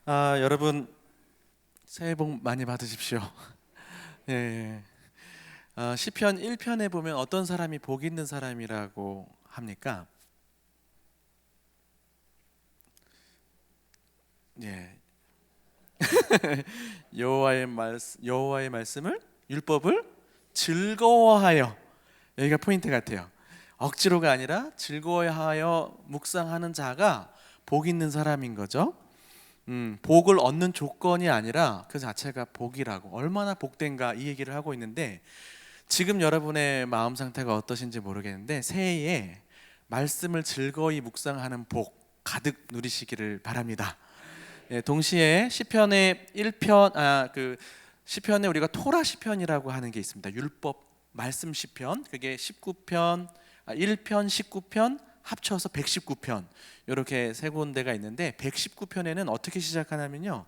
여러분 새해 복 많이 받으십시오. 예. 시편 1편에 보면 어떤 사람이 복 있는 사람이라고 합니까? 예. 여호와의 말씀을 율법을 즐거워하여, 여기가 포인트 같아요. 억지로가 아니라 즐거워하여 묵상하는 자가 복 있는 사람인 거죠. 복을 얻는 조건이 아니라 그 자체가 복이라고, 얼마나 복된가 이 얘기를 하고 있는데, 지금 여러분의 마음 상태가 어떠신지 모르겠는데 새해에 말씀을 즐거이 묵상하는 복 가득 누리시기를 바랍니다. 예, 동시에 시편의 1편 시편에 우리가 토라 시편이라고 하는 게 있습니다. 율법 말씀 시편, 그게 19편, 1편, 19편 합쳐서 119편, 이렇게 세 군데가 있는데 119편에는 어떻게 시작하냐면요,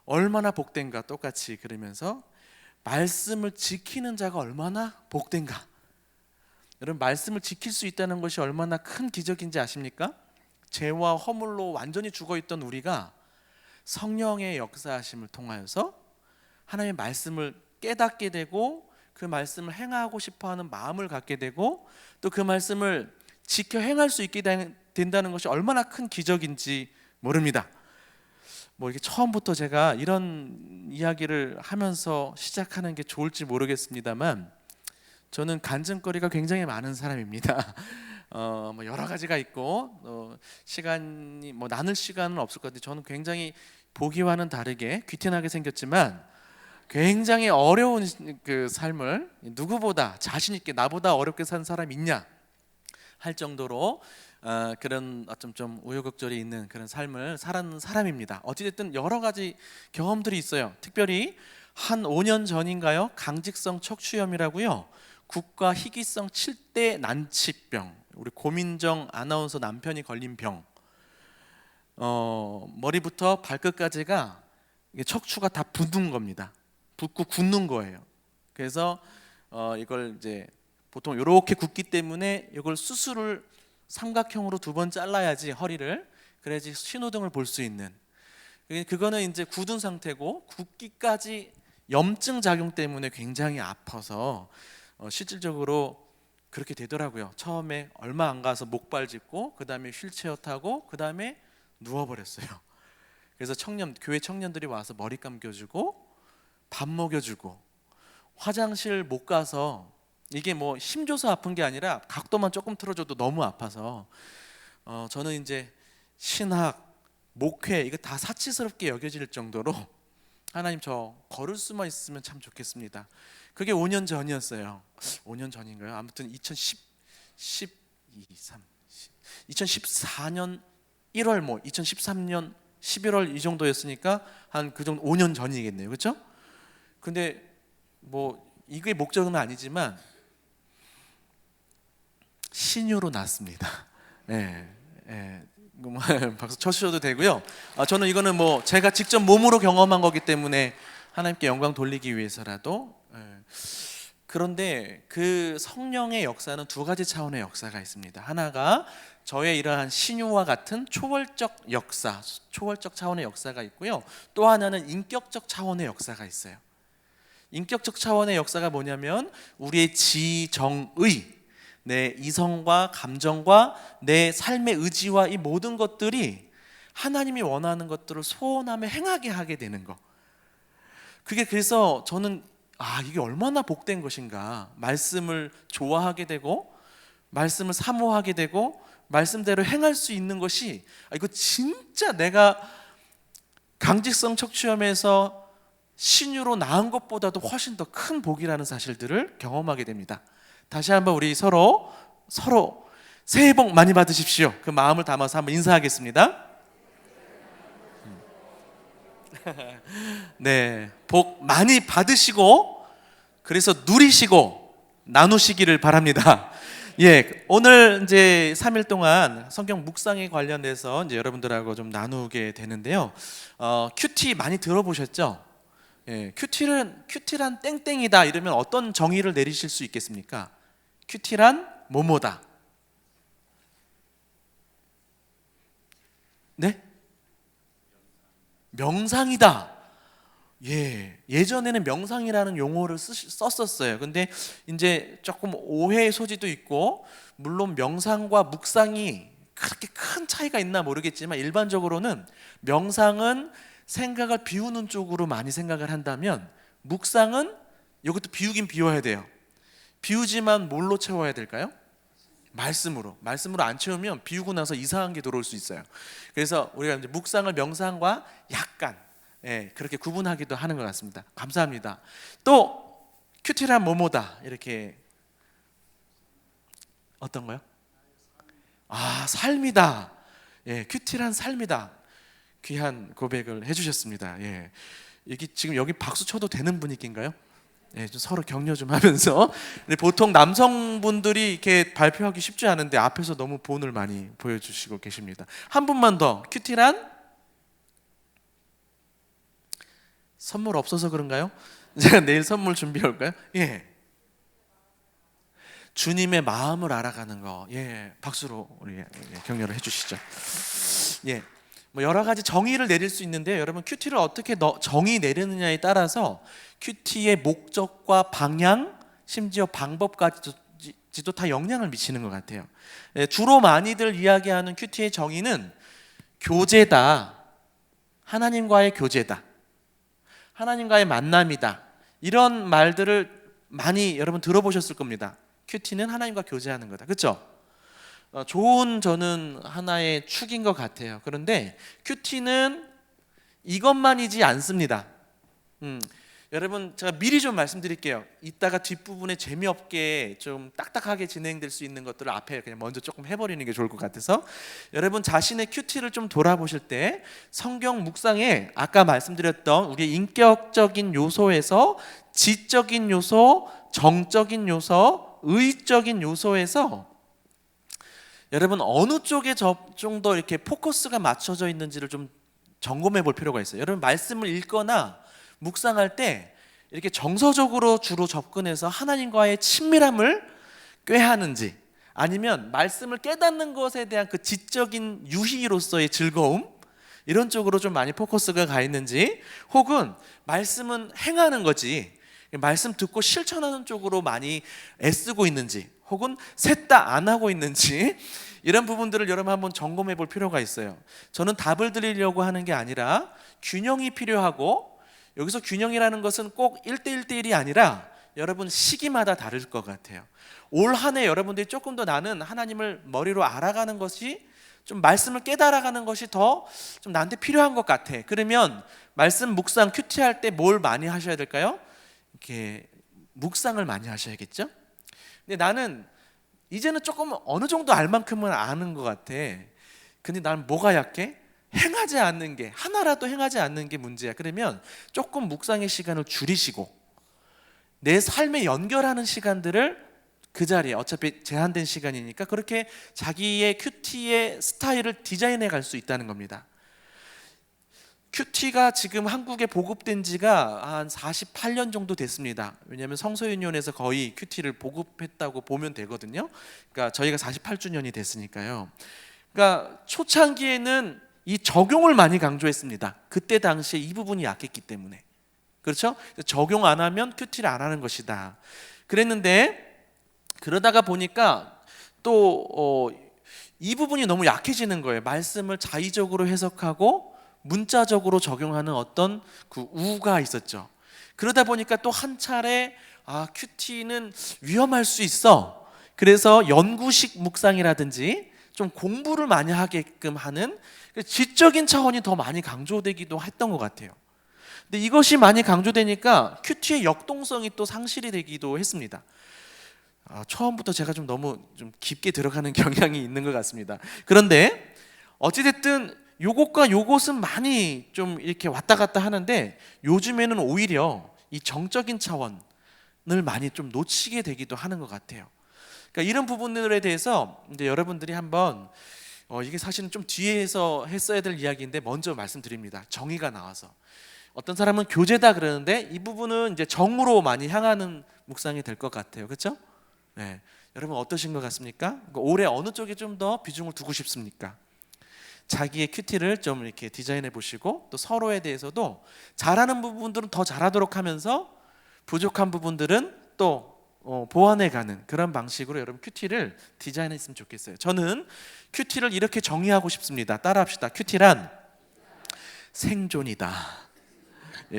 얼마나 복된가 똑같이 그러면서 말씀을 지키는 자가 얼마나 복된가. 여러분, 말씀을 지킬 수 있다는 것이 얼마나 큰 기적인지 아십니까? 죄와 허물로 완전히 죽어있던 우리가 성령의 역사하심을 통하여서 하나님의 말씀을 깨닫게 되고 그 말씀을 행하고 싶어하는 마음을 갖게 되고 또 그 말씀을 지켜 행할 수 있게 된다는 것이 얼마나 큰 기적인지 모릅니다. 이게 처음부터 제가 이런 이야기를 하면서 시작하는 게 좋을지 모르겠습니다만, 저는 간증거리가 굉장히 많은 사람입니다. 여러 가지가 있고 시간이 나눌 시간은 없을 것 같아요. 저는 굉장히 보기와는 다르게 귀티나게 생겼지만 굉장히 어려운 그 삶을 누구보다 자신 있게, 나보다 어렵게 산 사람 있냐 할 정도로 그런 좀 우여곡절이 있는 그런 삶을 살았는 사람입니다. 어찌됐든 여러 가지 경험들이 있어요. 특별히 한 5년 전인가요? 강직성 척추염이라고요, 국가 희귀성 7대 난치병, 우리 고민정 아나운서 남편이 걸린 병. 머리부터 발끝까지가 이게 척추가 다 붓는 겁니다. 붓고 굳는 거예요. 그래서 이걸 이제 보통 이렇게 굳기 때문에 이걸 수술을 삼각형으로 2번 잘라야지, 허리를, 그래야지 신호등을 볼 수 있는. 그거는 이제 굳은 상태고 굳기까지 염증 작용 때문에 굉장히 아파서 실질적으로 그렇게 되더라고요. 처음에 얼마 안 가서 목발 짚고 그 다음에 휠체어 타고 그 다음에 누워버렸어요. 그래서 교회 청년들이 와서 머리 감겨주고 밥 먹여주고, 화장실 못 가서, 이게 힘줘서 아픈 게 아니라 각도만 조금 틀어줘도 너무 아파서 저는 이제 신학, 목회 이거 다 사치스럽게 여겨질 정도로 하나님, 저 걸을 수만 있으면 참 좋겠습니다. 그게 5년 전이었어요. 5년 전인가요? 아무튼 2014년 1월 2013년 11월 이 정도였으니까 한 그 정도 5년 전이겠네요. 그렇죠? 근데 이게 목적은 아니지만 신유로 났습니다. 예, 예. 박수 쳐주셔도 되고요. 저는 이거는 제가 직접 몸으로 경험한 거기 때문에 하나님께 영광 돌리기 위해서라도. 그런데 그 성령의 역사는 2가지 차원의 역사가 있습니다. 하나가 저의 이러한 신유와 같은 초월적 역사, 초월적 차원의 역사가 있고요. 또 하나는 인격적 차원의 역사가 있어요. 인격적 차원의 역사가 뭐냐면 우리의 지정의, 내 이성과 감정과 내 삶의 의지와 이 모든 것들이 하나님이 원하는 것들을 소원하며 행하게 하게 되는 거. 그게, 그래서 저는 이게 얼마나 복된 것인가. 말씀을 좋아하게 되고 말씀을 사모하게 되고 말씀대로 행할 수 있는 것이, 이거 진짜 내가 강직성 척추염에서 신유로 나은 것보다도 훨씬 더 큰 복이라는 사실들을 경험하게 됩니다. 다시 한번 우리 서로 새해 복 많이 받으십시오. 그 마음을 담아서 한번 인사하겠습니다. 네, 복 많이 받으시고 그래서 누리시고 나누시기를 바랍니다. 예, 오늘 이제 3일 동안 성경 묵상에 관련돼서 이제 여러분들하고 좀 나누게 되는데요. 큐티 많이 들어보셨죠? 예, 큐티란 땡땡이다 이러면 어떤 정의를 내리실 수 있겠습니까? 큐티란 뭐뭐다. 네? 명상이다. 예전에는 명상이라는 용어를 썼었어요. 근데 이제 조금 오해의 소지도 있고, 물론 명상과 묵상이 그렇게 큰 차이가 있나 모르겠지만 일반적으로는 명상은 생각을 비우는 쪽으로 많이 생각을 한다면, 묵상은 이것도 비우긴 비워야 돼요. 비우지만 뭘로 채워야 될까요? 말씀으로 안 채우면 비우고 나서 이상한 게 들어올 수 있어요. 그래서 우리가 이제 묵상을 명상과 약간 그렇게 구분하기도 하는 것 같습니다. 감사합니다. 또 큐티란 뭐뭐다, 이렇게 어떤 거요? 삶이다. 큐티란 삶이다. 귀한 고백을 해주셨습니다. 이게 지금 여기 박수 쳐도 되는 분위기인가요? 좀 서로 격려 좀 하면서. 근데 보통 남성분들이 이렇게 발표하기 쉽지 않은데 앞에서 너무 본을 많이 보여주시고 계십니다. 한 분만 더. 큐티란? 선물 없어서 그런가요? 제가 내일 선물 준비해 올까요? 주님의 마음을 알아가는 거. 박수로 우리 격려를 해주시죠. 뭐 여러 가지 정의를 내릴 수 있는데요. 여러분, 큐티를 어떻게 정의 내리느냐에 따라서 큐티의 목적과 방향, 심지어 방법까지도 다 영향을 미치는 것 같아요. 주로 많이들 이야기하는 큐티의 정의는 교제다, 하나님과의 교제다, 하나님과의 만남이다, 이런 말들을 많이 여러분 들어보셨을 겁니다. 큐티는 하나님과 교제하는 거다, 그렇죠? 좋은, 저는 하나의 축인 것 같아요. 그런데 큐티는 이것만이지 않습니다. 여러분, 제가 미리 좀 말씀드릴게요. 이따가 뒷부분에 재미없게 좀 딱딱하게 진행될 수 있는 것들을 앞에 그냥 먼저 조금 해버리는 게 좋을 것 같아서, 여러분 자신의 큐티를 좀 돌아보실 때 성경 묵상에 아까 말씀드렸던 우리의 인격적인 요소에서 지적인 요소, 정적인 요소, 의적인 요소에서 여러분 어느 쪽에 좀 더 이렇게 포커스가 맞춰져 있는지를 좀 점검해 볼 필요가 있어요. 여러분, 말씀을 읽거나 묵상할 때 이렇게 정서적으로 주로 접근해서 하나님과의 친밀함을 꾀하는지, 아니면 말씀을 깨닫는 것에 대한 그 지적인 유희로서의 즐거움, 이런 쪽으로 좀 많이 포커스가 가 있는지, 혹은 말씀은 행하는 거지 말씀 듣고 실천하는 쪽으로 많이 애쓰고 있는지, 혹은 셋 다 안 하고 있는지, 이런 부분들을 여러분 한번 점검해 볼 필요가 있어요. 저는 답을 드리려고 하는 게 아니라 균형이 필요하고, 여기서 균형이라는 것은 꼭 1대1대1이 아니라 여러분 시기마다 다를 것 같아요. 올 한 해 여러분들이 조금 더 나는 하나님을 머리로 알아가는 것이, 좀 말씀을 깨달아가는 것이 더 좀 나한테 필요한 것 같아. 그러면 말씀 묵상 큐티할 때 뭘 많이 하셔야 될까요? 이렇게 묵상을 많이 하셔야겠죠? 근데 나는 이제는 조금 어느 정도 알 만큼은 아는 것 같아. 근데 나는 뭐가 약해? 행하지 않는 게, 하나라도 행하지 않는 게 문제야. 그러면 조금 묵상의 시간을 줄이시고 내 삶에 연결하는 시간들을 그 자리에, 어차피 제한된 시간이니까 그렇게 자기의 큐티의 스타일을 디자인해 갈 수 있다는 겁니다. 큐티가 지금 한국에 보급된 지가 한 48년 정도 됐습니다. 왜냐하면 성서윤회원에서 거의 큐티를 보급했다고 보면 되거든요. 그러니까 저희가 48주년이 됐으니까요. 그러니까 초창기에는 이 적용을 많이 강조했습니다. 그때 당시에 이 부분이 약했기 때문에. 그렇죠? 적용 안 하면 큐티를 안 하는 것이다 그랬는데, 그러다가 보니까 또 이 부분이 너무 약해지는 거예요. 말씀을 자의적으로 해석하고 문자적으로 적용하는 어떤 그 우가 있었죠. 그러다 보니까 또 한 차례 큐티는 위험할 수 있어. 그래서 연구식 묵상이라든지 좀 공부를 많이 하게끔 하는 지적인 차원이 더 많이 강조되기도 했던 것 같아요. 근데 이것이 많이 강조되니까 큐티의 역동성이 또 상실이 되기도 했습니다. 처음부터 제가 좀 너무 좀 깊게 들어가는 경향이 있는 것 같습니다. 그런데 어찌됐든 요것과 요것은 많이 좀 이렇게 왔다 갔다 하는데, 요즘에는 오히려 이 정적인 차원을 많이 좀 놓치게 되기도 하는 것 같아요. 그러니까 이런 부분들에 대해서 이제 여러분들이 한번 이게 사실은 좀 뒤에서 했어야 될 이야기인데 먼저 말씀드립니다. 정의가 나와서 어떤 사람은 교제다 그러는데 이 부분은 이제 정으로 많이 향하는 묵상이 될 것 같아요. 그렇죠? 여러분 어떠신 것 같습니까? 올해 어느 쪽에 좀 더 비중을 두고 싶습니까? 자기의 큐티를 좀 이렇게 디자인해 보시고, 또 서로에 대해서도 잘하는 부분들은 더 잘하도록 하면서 부족한 부분들은 또 보완해 가는 그런 방식으로 여러분 큐티를 디자인했으면 좋겠어요. 저는 큐티를 이렇게 정의하고 싶습니다. 따라합시다. 큐티란 생존이다.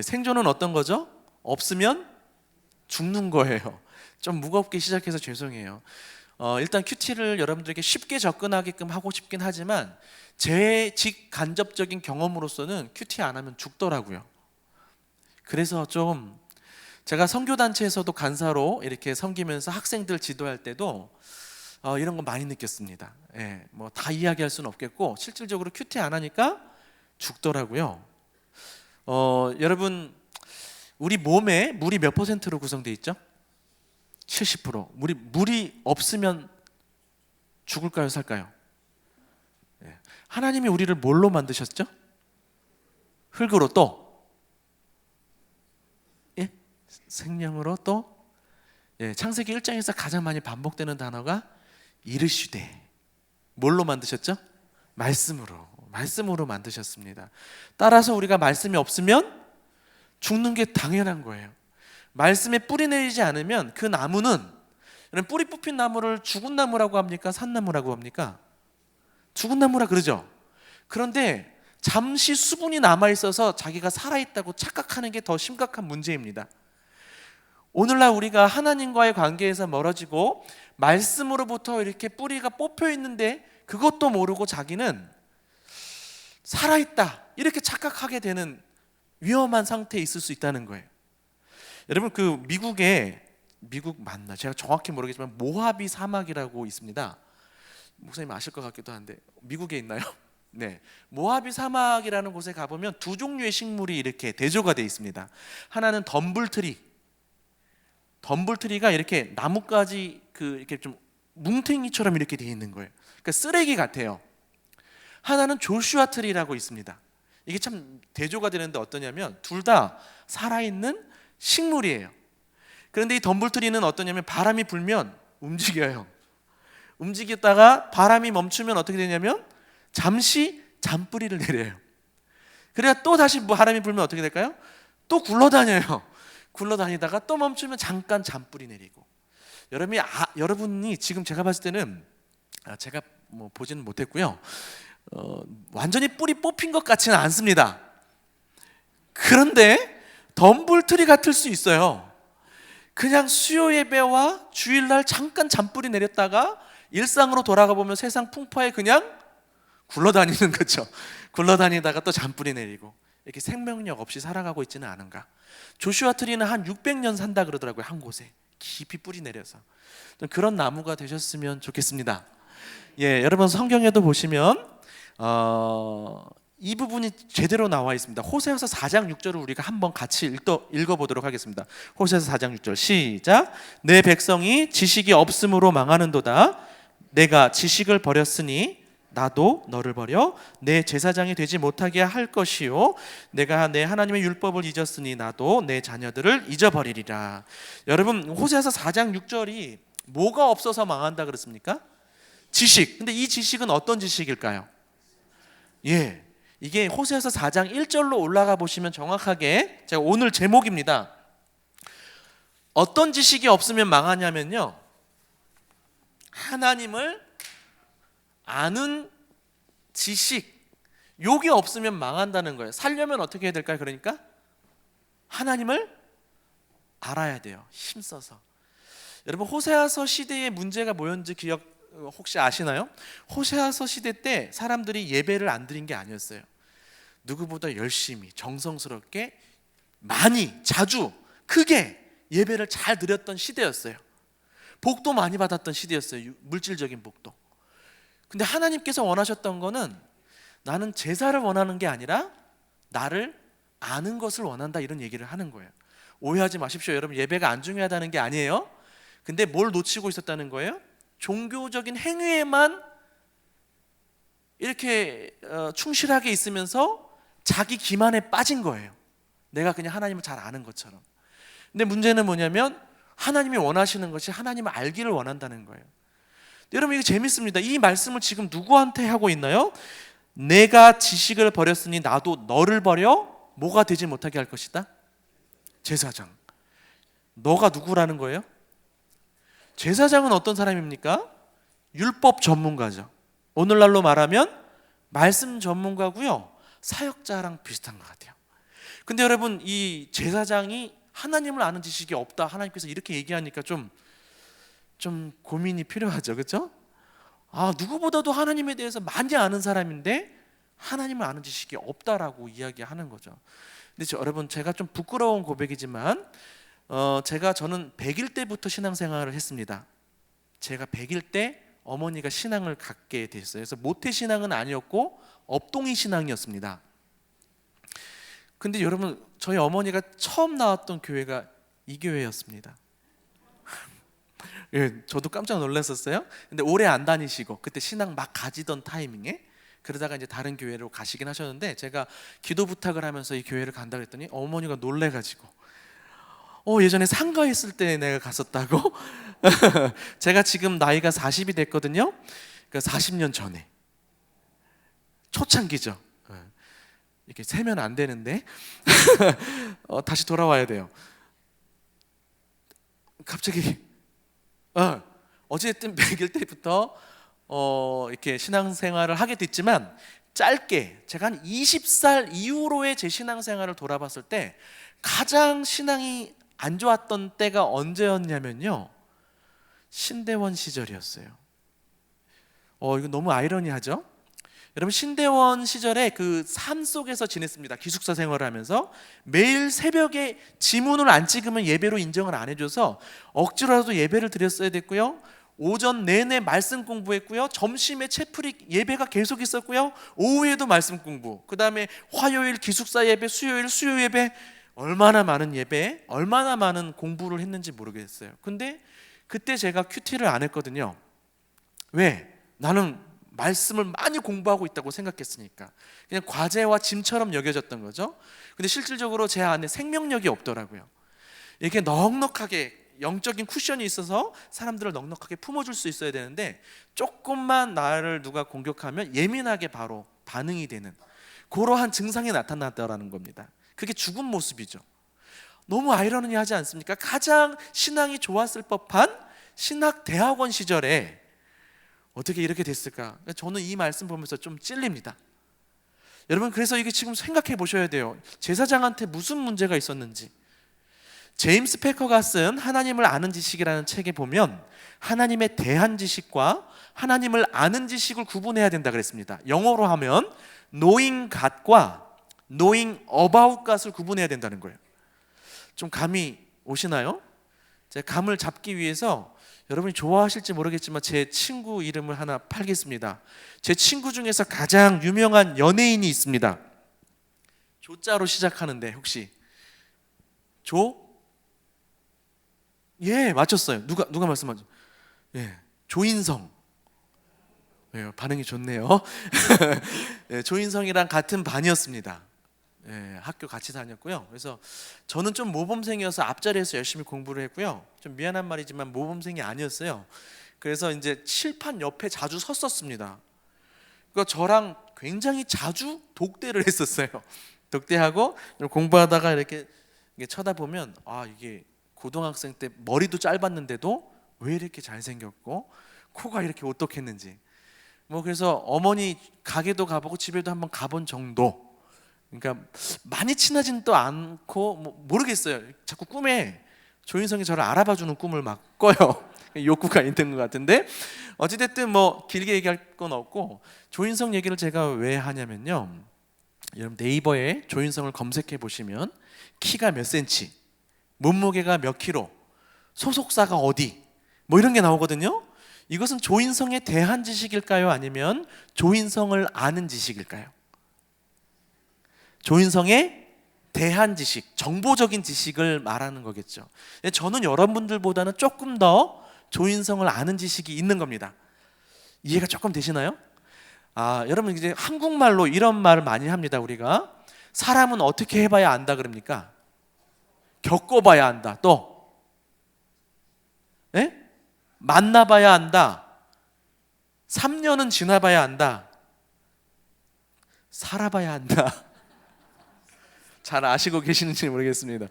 생존은 어떤 거죠? 없으면 죽는 거예요. 좀 무겁게 시작해서 죄송해요. 일단 큐티를 여러분들에게 쉽게 접근하게끔 하고 싶긴 하지만 제 직간접적인 경험으로서는 큐티 안 하면 죽더라고요. 그래서 좀 제가 선교단체에서도 간사로 이렇게 섬기면서 학생들 지도할 때도 이런 거 많이 느꼈습니다. 뭐 다 이야기할 수는 없겠고 실질적으로 큐티 안 하니까 죽더라고요. 여러분 우리 몸에 물이 몇 %로 구성되어 있죠? 70%. 물이 없으면 죽을까요, 살까요? 하나님이 우리를 뭘로 만드셨죠? 흙으로 또 생명으로 또 창세기 1장에서 가장 많이 반복되는 단어가 이르시되. 뭘로 만드셨죠? 말씀으로 만드셨습니다. 따라서 우리가 말씀이 없으면 죽는 게 당연한 거예요. 말씀에 뿌리 내리지 않으면 그 나무는, 뿌리 뽑힌 나무를 죽은 나무라고 합니까? 산 나무라고 합니까? 죽은 나무라 그러죠. 그런데 잠시 수분이 남아있어서 자기가 살아있다고 착각하는 게 더 심각한 문제입니다. 오늘날 우리가 하나님과의 관계에서 멀어지고 말씀으로부터 이렇게 뿌리가 뽑혀 있는데 그것도 모르고 자기는 살아있다 이렇게 착각하게 되는 위험한 상태에 있을 수 있다는 거예요. 여러분 미국 맞나? 제가 정확히 모르겠지만 모하비 사막이라고 있습니다. 목사님 아실 것 같기도 한데 미국에 있나요? 네, 모하비 사막이라는 곳에 가보면 두 종류의 식물이 이렇게 대조가 되어 있습니다. 하나는 덤불트리가 이렇게 나뭇가지 이렇게 좀 뭉탱이처럼 이렇게 되어 있는 거예요. 그러니까 쓰레기 같아요. 하나는 조슈아 트리라고 있습니다. 이게 참 대조가 되는데 어떠냐면 둘 다 살아있는 식물이에요. 그런데 이 덤불트리는 어떠냐면 바람이 불면 움직여요. 움직였다가 바람이 멈추면 어떻게 되냐면 잠시 잔뿌리를 내려요. 그래야 또 다시 바람이 불면 어떻게 될까요? 또 굴러다녀요. 굴러다니다가 또 멈추면 잠깐 잔뿌리 내리고. 여러분이 지금 제가 봤을 때는 제가 뭐 보지는 못했고요. 완전히 뿌리 뽑힌 것 같지는 않습니다. 그런데 덤불트리 같을 수 있어요. 그냥 수요 예배와 주일날 잠깐 잔뿌리 내렸다가 일상으로 돌아가 보면 세상 풍파에 그냥 굴러다니는 거죠. 굴러다니다가 또 잔뿌리 내리고 이렇게 생명력 없이 살아가고 있지는 않은가. 조슈아 트리는 한 600년 산다 그러더라고요. 한 곳에 깊이 뿌리 내려서. 그런 나무가 되셨으면 좋겠습니다. 여러분 성경에도 보시면 이 부분이 제대로 나와 있습니다. 호세아서 4장 6절을 우리가 한번 같이 읽어보도록 하겠습니다. 호세아서 4장 6절 시작. 내 백성이 지식이 없음으로 망하는도다. 내가 지식을 버렸으니 나도 너를 버려 내 제사장이 되지 못하게 할 것이요 내가 내 하나님의 율법을 잊었으니 나도 내 자녀들을 잊어버리리라. 여러분 호세아서 4장 6절이 뭐가 없어서 망한다 그랬습니까? 지식. 근데 이 지식은 어떤 지식일까요? 이게 호세아서 4장 1절로 올라가 보시면 정확하게 제가 오늘 제목입니다. 어떤 지식이 없으면 망하냐면요, 하나님을 아는 지식, 요게 없으면 망한다는 거예요. 살려면 어떻게 해야 될까요? 그러니까 하나님을 알아야 돼요. 힘써서. 여러분 호세아서 시대의 문제가 뭐였는지 혹시 아시나요? 호세아서 시대 때 사람들이 예배를 안 드린 게 아니었어요. 누구보다 열심히 정성스럽게 많이 자주 크게 예배를 잘 드렸던 시대였어요. 복도 많이 받았던 시대였어요. 물질적인 복도. 근데 하나님께서 원하셨던 거는 나는 제사를 원하는 게 아니라 나를 아는 것을 원한다, 이런 얘기를 하는 거예요. 오해하지 마십시오. 여러분 예배가 안 중요하다는 게 아니에요. 근데 뭘 놓치고 있었다는 거예요? 종교적인 행위에만 이렇게 충실하게 있으면서 자기 기만에 빠진 거예요. 내가 그냥 하나님을 잘 아는 것처럼. 근데 문제는 뭐냐면 하나님이 원하시는 것이 하나님을 알기를 원한다는 거예요. 여러분 이거 재밌습니다. 이 말씀을 지금 누구한테 하고 있나요? 내가 지식을 버렸으니 나도 너를 버려 뭐가 되지 못하게 할 것이다. 제사장. 너가 누구라는 거예요? 제사장은 어떤 사람입니까? 율법 전문가죠. 오늘날로 말하면 말씀 전문가고요. 사역자랑 비슷한 것 같아요. 근데 여러분, 이 제사장이 하나님을 아는 지식이 없다, 하나님께서 이렇게 얘기하니까 좀 고민이 필요하죠. 그렇죠? 누구보다도 하나님에 대해서 많이 아는 사람인데 하나님을 아는 지식이 없다라고 이야기하는 거죠. 근데 여러분, 제가 좀 부끄러운 고백이지만 저는 100일 때부터 신앙생활을 했습니다. 제가 100일 때 어머니가 신앙을 갖게 됐어요. 그래서 모태신앙은 아니었고 업동이 신앙이었습니다. 근데 여러분, 저희 어머니가 처음 나왔던 교회가 이 교회였습니다. 예, 저도 깜짝 놀랐었어요. 근데 오래 안 다니시고 그때 신앙 막 가지던 타이밍에 그러다가 이제 다른 교회로 가시긴 하셨는데, 제가 기도 부탁을 하면서 이 교회를 간다 그랬더니 어머니가 놀래가지고 예전에 상가했을 때 내가 갔었다고. 제가 지금 나이가 40이 됐거든요. 그러니까 40년 전에 초창기죠. 이렇게 세면 안 되는데 다시 돌아와야 돼요. 갑자기 어쨌든 100일 때부터 이렇게 신앙생활을 하게 됐지만, 짧게 제가 한 20살 이후로의 제 신앙생활을 돌아봤을 때 가장 신앙이 안 좋았던 때가 언제였냐면요, 신대원 시절이었어요. 이거 너무 아이러니하죠? 여러분, 신대원 시절에 그 산 속에서 지냈습니다. 기숙사 생활을 하면서 매일 새벽에 지문을 안 찍으면 예배로 인정을 안 해줘서 억지로라도 예배를 드렸어야 됐고요. 오전 내내 말씀 공부했고요. 점심에 채플이 예배가 계속 있었고요. 오후에도 말씀 공부, 그 다음에 화요일 기숙사 예배, 수요일 수요 예배, 얼마나 많은 예배, 얼마나 많은 공부를 했는지 모르겠어요. 근데 그때 제가 큐티를 안 했거든요. 왜? 나는 말씀을 많이 공부하고 있다고 생각했으니까 그냥 과제와 짐처럼 여겨졌던 거죠. 근데 실질적으로 제 안에 생명력이 없더라고요. 이렇게 넉넉하게 영적인 쿠션이 있어서 사람들을 넉넉하게 품어줄 수 있어야 되는데, 조금만 나를 누가 공격하면 예민하게 바로 반응이 되는 그러한 증상이 나타났다라는 겁니다. 그게 죽은 모습이죠. 너무 아이러니하지 않습니까? 가장 신앙이 좋았을 법한 신학대학원 시절에 어떻게 이렇게 됐을까? 저는 이 말씀 보면서 좀 찔립니다. 여러분, 그래서 이게 지금 생각해 보셔야 돼요. 제사장한테 무슨 문제가 있었는지. 제임스 패커가 쓴 하나님을 아는 지식이라는 책에 보면 하나님에 대한 지식과 하나님을 아는 지식을 구분해야 된다 그랬습니다. 영어로 하면 knowing God과 knowing about God을 구분해야 된다는 거예요. 좀 감이 오시나요? 제가 감을 잡기 위해서 여러분이 좋아하실지 모르겠지만 제 친구 이름을 하나 팔겠습니다. 제 친구 중에서 가장 유명한 연예인이 있습니다. 조자로 시작하는데 혹시 조? 예, 맞췄어요. 누가 말씀하죠? 예, 조인성. 예, 반응이 좋네요. 예, 조인성이랑 같은 반이었습니다. 예, 학교 같이 다녔고요. 그래서 저는 좀 모범생이어서 앞자리에서 열심히 공부를 했고요. 좀 미안한 말이지만 모범생이 아니었어요. 그래서 이제 칠판 옆에 자주 섰었습니다. 그러니까 저랑 굉장히 자주 독대를 했었어요. 독대하고 공부하다가 이렇게 쳐다보면 이게 고등학생 때 머리도 짧았는데도 왜 이렇게 잘생겼고 코가 이렇게 오똑했는지, 그래서 어머니 가게도 가보고 집에도 한번 가본 정도. 그러니까 많이 친하지는 않고 모르겠어요. 자꾸 꿈에 조인성이 저를 알아봐주는 꿈을 막 꿔요. 욕구가 있는 것 같은데, 어찌됐든 길게 얘기할 건 없고, 조인성 얘기를 제가 왜 하냐면요, 여러분 네이버에 조인성을 검색해 보시면 키가 몇 센치, 몸무게가 몇 킬로, 소속사가 어디, 이런 게 나오거든요. 이것은 조인성에 대한 지식일까요? 아니면 조인성을 아는 지식일까요? 조인성에 대한 지식, 정보적인 지식을 말하는 거겠죠. 저는 여러분들보다는 조금 더 조인성을 아는 지식이 있는 겁니다. 이해가 조금 되시나요? 여러분, 이제 한국말로 이런 말을 많이 합니다. 우리가 사람은 어떻게 해봐야 안다 그럽니까? 겪어봐야 안다. 또 만나봐야 안다. 3년은 지나봐야 안다. 살아봐야 한다. 잘 아시고 계시는지 모르겠습니다.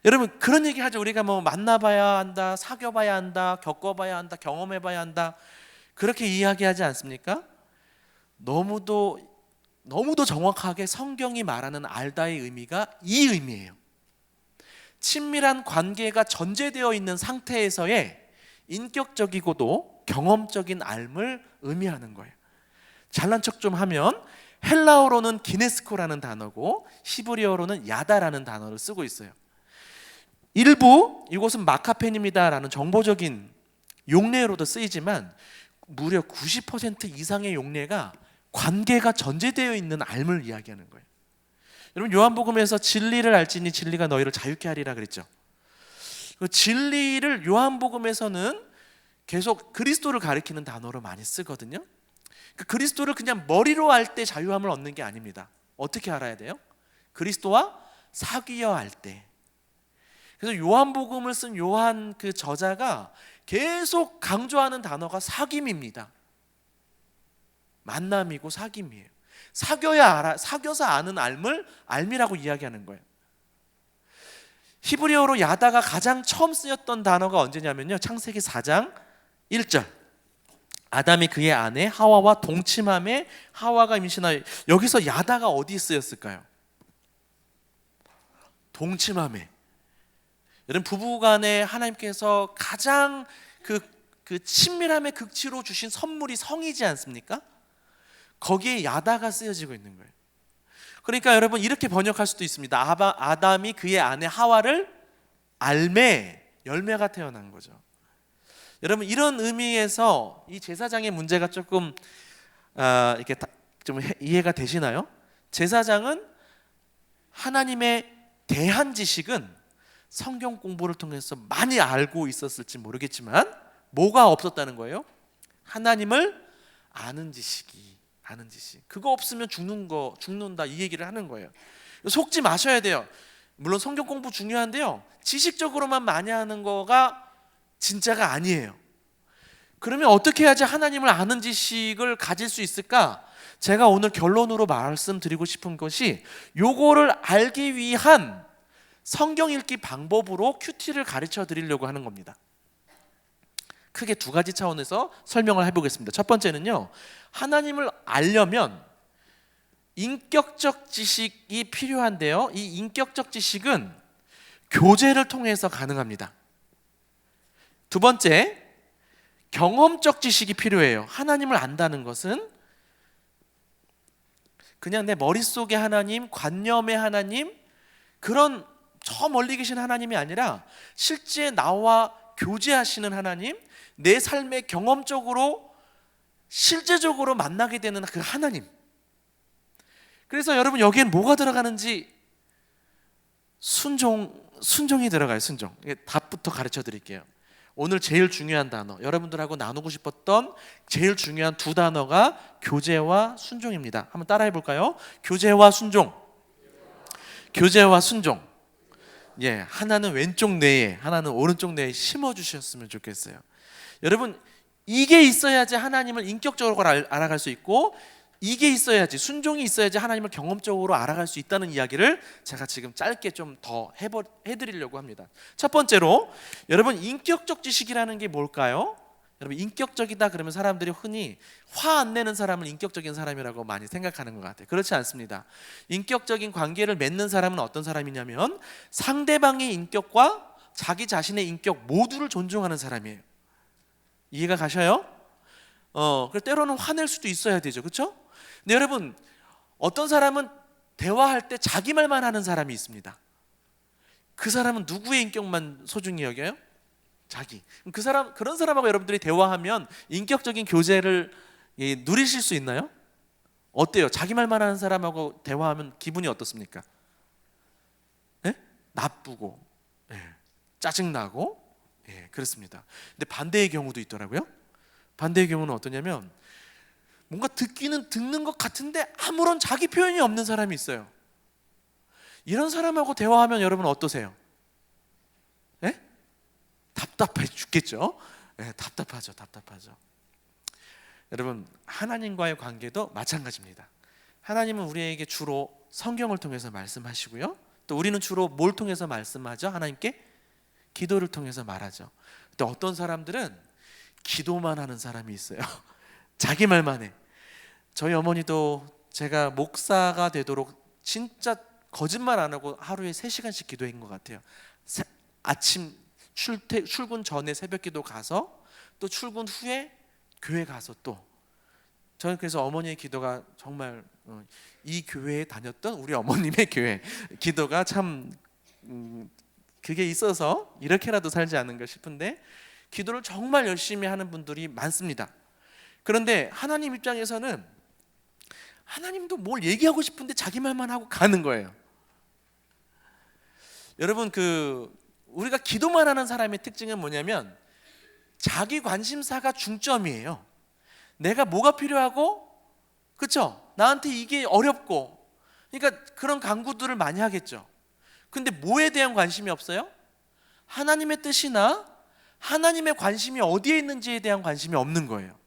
여러분 그런 얘기 하죠. 우리가 뭐 만나봐야 한다, 사귀어봐야 한다, 겪어봐야 한다, 경험해봐야 한다, 그렇게 이야기하지 않습니까? 너무도 정확하게 성경이 말하는 알다의 의미가 이 의미예요. 친밀한 관계가 전제되어 있는 상태에서의 인격적이고도 경험적인 알을 의미하는 거예요. 잘난 척 좀 하면 헬라어로는 기네스코라는 단어고 히브리어로는 야다라는 단어를 쓰고 있어요. 일부 이곳은 마카펜입니다라는 정보적인 용례로도 쓰이지만 무려 90% 이상의 용례가 관계가 전제되어 있는 알을 이야기하는 거예요. 여러분 요한복음에서 진리를 알지니 진리가 너희를 자유케 하리라 그랬죠. 그 진리를 요한복음에서는 계속 그리스도를 가리키는 단어로 많이 쓰거든요. 그 그리스도를 그냥 머리로 알 때 자유함을 얻는 게 아닙니다. 어떻게 알아야 돼요? 그리스도와 사귀어 알 때. 그래서 요한복음을 쓴 요한 그 저자가 계속 강조하는 단어가 사귐입니다. 만남이고 사귐이에요. 사귀어서 아는 알을 알미라고 이야기하는 거예요. 히브리어로 야다가 가장 처음 쓰였던 단어가 언제냐면요, 창세기 4장 1절. 아담이 그의 아내 하와와 동침함에 하와가 임신하여. 여기서 야다가 어디 쓰였을까요? 동침함에. 여러분 부부간에 하나님께서 가장 그 친밀함의 극치로 주신 선물이 성이지 않습니까? 거기에 야다가 쓰여지고 있는 거예요. 그러니까 여러분 이렇게 번역할 수도 있습니다. 아담이 그의 아내 하와를 알매, 열매가 태어난 거죠. 여러분 이런 의미에서 이 제사장의 문제가 조금 이렇게 좀 이해가 되시나요? 제사장은 하나님에 대한 지식은 성경 공부를 통해서 많이 알고 있었을지 모르겠지만 뭐가 없었다는 거예요? 하나님을 아는 지식. 그거 없으면 죽는다 이 얘기를 하는 거예요. 속지 마셔야 돼요. 물론 성경 공부 중요한데요, 지식적으로만 많이 하는 거가 진짜가 아니에요. 그러면 어떻게 해야지 하나님을 아는 지식을 가질 수 있을까? 제가 오늘 결론으로 말씀드리고 싶은 것이 요거를 알기 위한 성경 읽기 방법으로 큐티를 가르쳐 드리려고 하는 겁니다. 크게 두 가지 차원에서 설명을 해보겠습니다. 첫 번째는요, 하나님을 알려면 인격적 지식이 필요한데요, 이 인격적 지식은 교제를 통해서 가능합니다. 두 번째, 경험적 지식이 필요해요. 하나님을 안다는 것은 그냥 내 머릿속의 하나님, 관념의 하나님, 그런 저 멀리 계신 하나님이 아니라 실제 나와 교제하시는 하나님, 내 삶의 경험적으로 실제적으로 만나게 되는 그 하나님. 그래서 여러분 여기엔 뭐가 들어가는지 순종이 들어가요. 순종. 답부터 가르쳐 드릴게요. 오늘 제일 중요한 단어, 여러분들하고 나누고 싶었던 제일 중요한 두 단어가 교제와 순종입니다. 한번 따라해 볼까요? 교제와 순종. 교제와 순종. 예, 하나는 왼쪽 뇌에, 하나는 오른쪽 뇌에 심어 주셨으면 좋겠어요. 여러분 이게 있어야지 하나님을 인격적으로 알아갈 수 있고, 이게 있어야지, 순종이 있어야지 하나님을 경험적으로 알아갈 수 있다는 이야기를 제가 지금 짧게 좀 더 해드리려고 합니다. 첫 번째로, 여러분 인격적 지식이라는 게 뭘까요? 여러분 인격적이다 그러면 사람들이 흔히 화 안 내는 사람을 인격적인 사람이라고 많이 생각하는 것 같아요. 그렇지 않습니다. 인격적인 관계를 맺는 사람은 어떤 사람이냐면 상대방의 인격과 자기 자신의 인격 모두를 존중하는 사람이에요. 이해가 가셔요? 그래서 때로는 화낼 수도 있어야 되죠, 그렇죠? 근데 여러분 어떤 사람은 대화할 때 자기 말만 하는 사람이 있습니다. 그 사람은 누구의 인격만 소중히 여겨요? 자기. 그런 사람하고 여러분들이 대화하면 인격적인 교제를 누리실 수 있나요? 어때요? 자기 말만 하는 사람하고 대화하면 기분이 어떻습니까? 네? 나쁘고, 짜증나고, 그렇습니다. 근데 반대의 경우도 있더라고요. 반대의 경우는 어떠냐면 뭔가 듣기는 듣는 것 같은데 아무런 자기 표현이 없는 사람이 있어요. 이런 사람하고 대화하면 여러분 어떠세요? 답답해 죽겠죠? 답답하죠. 여러분 하나님과의 관계도 마찬가지입니다. 하나님은 우리에게 주로 성경을 통해서 말씀하시고요. 또 우리는 주로 뭘 통해서 말씀하죠? 하나님께 기도를 통해서 말하죠. 근데 어떤 사람들은 기도만 하는 사람이 있어요. 자기 말만 해. 저희 어머니도 제가 목사가 되도록 진짜 거짓말 안 하고 하루에 3시간씩 기도한 것 같아요. 아침 출근 전에 새벽 기도 가서 또 출근 후에 교회 가서 또 저는 그래서 어머니의 기도가 정말 이 교회에 다녔던 우리 어머님의 교회 기도가 참 그게 있어서 이렇게라도 살지 않은가 싶은데 기도를 정말 열심히 하는 분들이 많습니다. 그런데 하나님 입장에서는 하나님도 뭘 얘기하고 싶은데 자기 말만 하고 가는 거예요. 여러분 우리가 기도만 하는 사람의 특징은 뭐냐면 자기 관심사가 중점이에요. 내가 뭐가 필요하고 그렇죠? 나한테 이게 어렵고 그러니까 그런 간구들을 많이 하겠죠. 근데 뭐에 대한 관심이 없어요? 하나님의 뜻이나 하나님의 관심이 어디에 있는지에 대한 관심이 없는 거예요.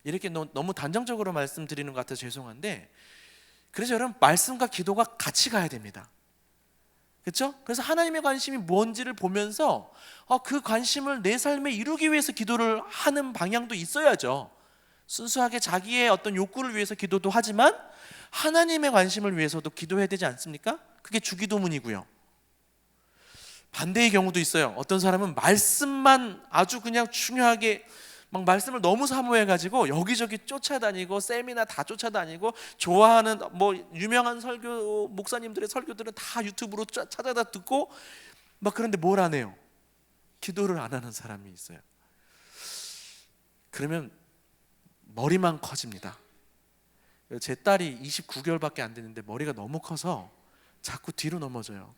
이렇게 너무 단정적으로 말씀드리는 것 같아서 죄송한데 그래서 여러분 말씀과 기도가 같이 가야 됩니다. 그렇죠? 그래서 하나님의 관심이 뭔지를 보면서 그 관심을 내 삶에 이루기 위해서 기도를 하는 방향도 있어야죠. 순수하게 자기의 어떤 욕구를 위해서 기도도 하지만 하나님의 관심을 위해서도 기도해야 되지 않습니까? 그게 주기도문이고요. 반대의 경우도 있어요. 어떤 사람은 말씀만 아주 그냥 중요하게 막 말씀을 너무 사모해가지고 여기저기 쫓아다니고 세미나 다 쫓아다니고 좋아하는 뭐 유명한 설교 목사님들의 설교들은 다 유튜브로 찾아다 듣고 막 그런데 뭘 안 해요? 기도를 안 하는 사람이 있어요. 그러면 머리만 커집니다. 제 딸이 29개월밖에 안 됐는데 머리가 너무 커서 자꾸 뒤로 넘어져요.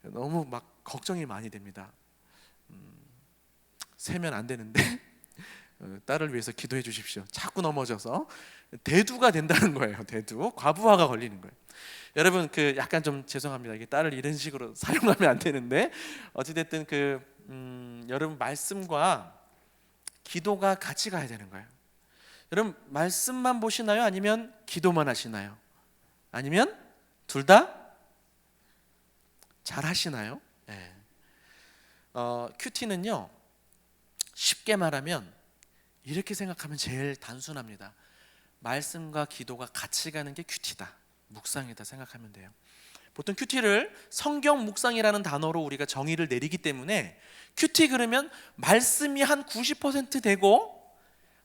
너무 막 걱정이 많이 됩니다. 세면 안 되는데 딸을 위해서 기도해 주십시오. 자꾸 넘어져서 대두가 된다는 거예요. 대두, 과부하가 걸리는 거예요. 여러분 약간 좀 죄송합니다. 이게 딸을 이런 식으로 사용하면 안 되는데 어찌됐든 여러분 말씀과 기도가 같이 가야 되는 거예요. 여러분 말씀만 보시나요? 아니면 기도만 하시나요? 아니면 둘 다 잘 하시나요? 네. 큐티는요 쉽게 말하면 이렇게 생각하면 제일 단순합니다. 말씀과 기도가 같이 가는 게 큐티다, 묵상이다 생각하면 돼요. 보통 큐티를 성경 묵상이라는 단어로 우리가 정의를 내리기 때문에 큐티 그러면 말씀이 한 90% 되고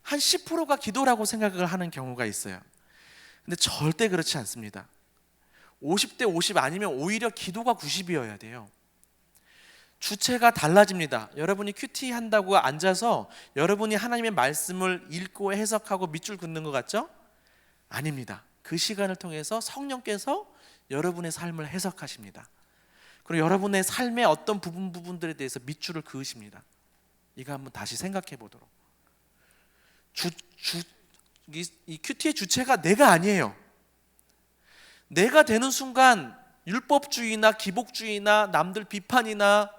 한 10%가 기도라고 생각을 하는 경우가 있어요. 근데 절대 그렇지 않습니다. 50대 50 아니면 오히려 기도가 90이어야 돼요. 주체가 달라집니다. 여러분이 큐티 한다고 앉아서 여러분이 하나님의 말씀을 읽고 해석하고 밑줄 긋는 것 같죠? 아닙니다. 그 시간을 통해서 성령께서 여러분의 삶을 해석하십니다. 그리고 여러분의 삶의 어떤 부분들에 대해서 밑줄을 그으십니다. 이거 한번 다시 생각해 보도록. 이 큐티의 주체가 내가 아니에요. 내가 되는 순간 율법주의나 기복주의나 남들 비판이나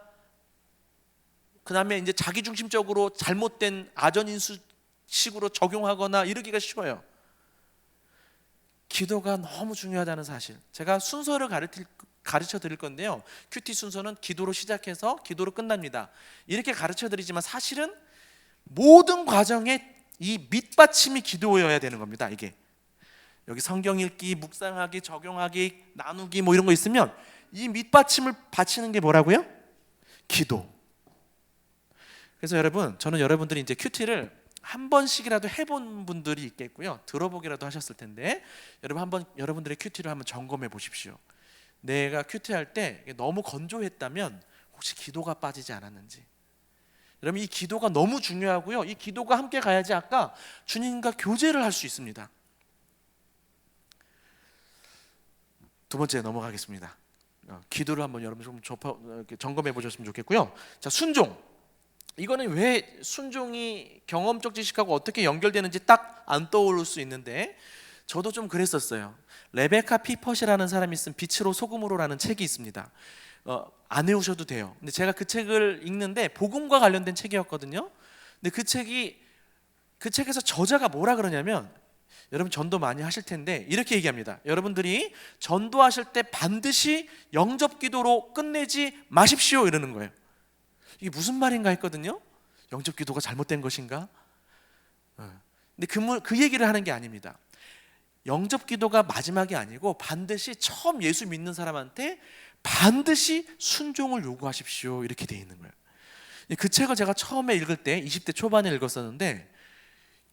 그 다음에 이제 자기중심적으로 잘못된 아전인수식으로 적용하거나 이러기가 쉬워요. 기도가 너무 중요하다는 사실. 제가 순서를 가르쳐 드릴 건데요. 큐티 순서는 기도로 시작해서 기도로 끝납니다. 이렇게 가르쳐 드리지만 사실은 모든 과정에 이 밑받침이 기도여야 되는 겁니다. 이게 여기 성경 읽기, 묵상하기, 적용하기, 나누기 뭐 이런 거 있으면 이 밑받침을 바치는 게 뭐라고요? 기도. 그래서 여러분, 저는 여러분들이 이제 큐티를 한 번씩이라도 해본 분들이 있겠고요. 들어보기라도 하셨을 텐데 여러분 한번 여러분들의 큐티를 한번 점검해 보십시오. 내가 큐티할 때 너무 건조했다면 혹시 기도가 빠지지 않았는지. 여러분 이 기도가 너무 중요하고요. 이 기도가 함께 가야지 아까 주님과 교제를 할 수 있습니다. 두 번째 넘어가겠습니다. 기도를 한번 여러분 좀 점검해 보셨으면 좋겠고요. 자, 순종. 이거는 왜 순종이 경험적 지식하고 어떻게 연결되는지 딱 안 떠오를 수 있는데 저도 좀 그랬었어요. 레베카 피퍼시라는 사람이 쓴 빛으로 소금으로라는 책이 있습니다. 안 외우셔도 돼요. 근데 제가 그 책을 읽는데 복음과 관련된 책이었거든요. 근데 그 책에서 저자가 뭐라 그러냐면 여러분 전도 많이 하실 텐데 이렇게 얘기합니다. 여러분들이 전도하실 때 반드시 영접기도로 끝내지 마십시오 이러는 거예요. 이게 무슨 말인가 했거든요. 영접기도가 잘못된 것인가? 근데 그 얘기를 하는 게 아닙니다. 영접기도가 마지막이 아니고 반드시 처음 예수 믿는 사람한테 반드시 순종을 요구하십시오 이렇게 돼 있는 거예요. 그 책을 제가 처음에 읽을 때 20대 초반에 읽었었는데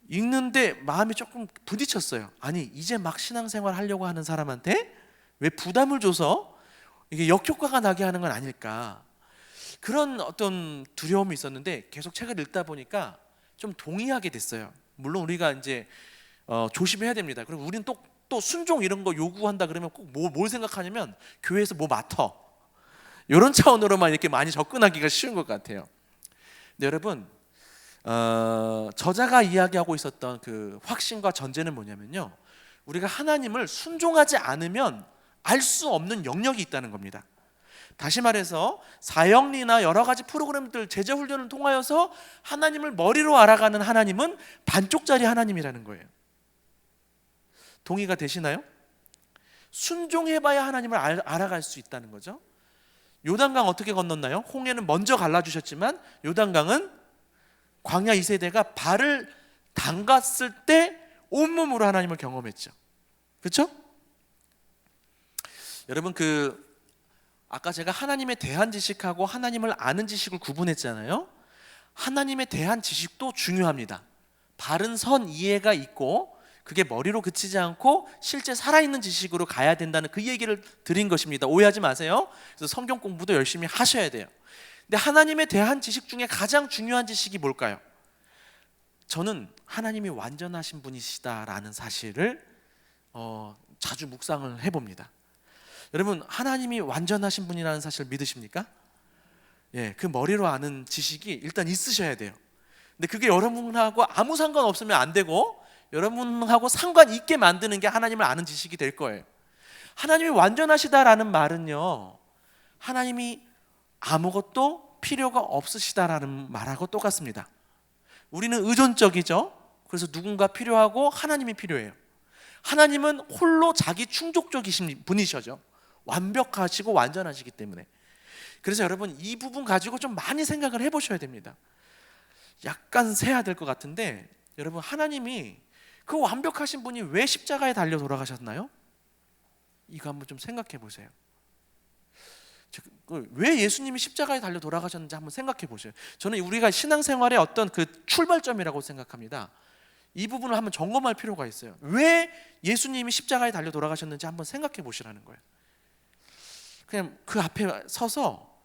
읽는데 마음이 조금 부딪혔어요. 아니 이제 막 신앙생활 하려고 하는 사람한테 왜 부담을 줘서 이게 역효과가 나게 하는 건 아닐까, 그런 어떤 두려움이 있었는데 계속 책을 읽다 보니까 좀 동의하게 됐어요. 물론 우리가 이제 조심해야 됩니다. 그리고 우리는 또 순종 이런 거 요구한다 그러면 꼭 뭘 생각하냐면 교회에서 뭐 맡어 이런 차원으로만 이렇게 많이 접근하기가 쉬운 것 같아요. 근데 여러분 저자가 이야기하고 있었던 그 확신과 전제는 뭐냐면요, 우리가 하나님을 순종하지 않으면 알 수 없는 영역이 있다는 겁니다. 다시 말해서 사역리나 여러 가지 프로그램들 제자 훈련을 통하여서 하나님을 머리로 알아가는 하나님은 반쪽짜리 하나님이라는 거예요. 동의가 되시나요? 순종해봐야 하나님을 알아갈 수 있다는 거죠. 요단강 어떻게 건넜나요? 홍해는 먼저 갈라주셨지만 요단강은 광야 2세대가 발을 담갔을 때 온몸으로 하나님을 경험했죠. 그렇죠? 여러분 아까 제가 하나님에 대한 지식하고 하나님을 아는 지식을 구분했잖아요. 하나님에 대한 지식도 중요합니다. 바른 선 이해가 있고 그게 머리로 그치지 않고 실제 살아있는 지식으로 가야 된다는 그 얘기를 드린 것입니다. 오해하지 마세요. 그래서 성경 공부도 열심히 하셔야 돼요. 근데 하나님에 대한 지식 중에 가장 중요한 지식이 뭘까요? 저는 하나님이 완전하신 분이시다라는 사실을 자주 묵상을 해봅니다. 여러분 하나님이 완전하신 분이라는 사실을 믿으십니까? 예, 그 머리로 아는 지식이 일단 있으셔야 돼요. 근데 그게 여러분하고 아무 상관없으면 안 되고 여러분하고 상관 있게 만드는 게 하나님을 아는 지식이 될 거예요. 하나님이 완전하시다라는 말은요, 하나님이 아무것도 필요가 없으시다라는 말하고 똑같습니다. 우리는 의존적이죠. 그래서 누군가 필요하고 하나님이 필요해요. 하나님은 홀로 자기 충족적이신 분이셔죠. 완벽하시고 완전하시기 때문에. 그래서 여러분 이 부분 가지고 좀 많이 생각을 해보셔야 됩니다. 약간 세야 될 것 같은데 여러분 하나님이 그 완벽하신 분이 왜 십자가에 달려 돌아가셨나요? 이거 한번 좀 생각해 보세요. 왜 예수님이 십자가에 달려 돌아가셨는지 한번 생각해 보세요. 저는 우리가 신앙생활의 어떤 그 출발점이라고 생각합니다. 이 부분을 한번 점검할 필요가 있어요. 왜 예수님이 십자가에 달려 돌아가셨는지 한번 생각해 보시라는 거예요. 그냥 그 앞에 서서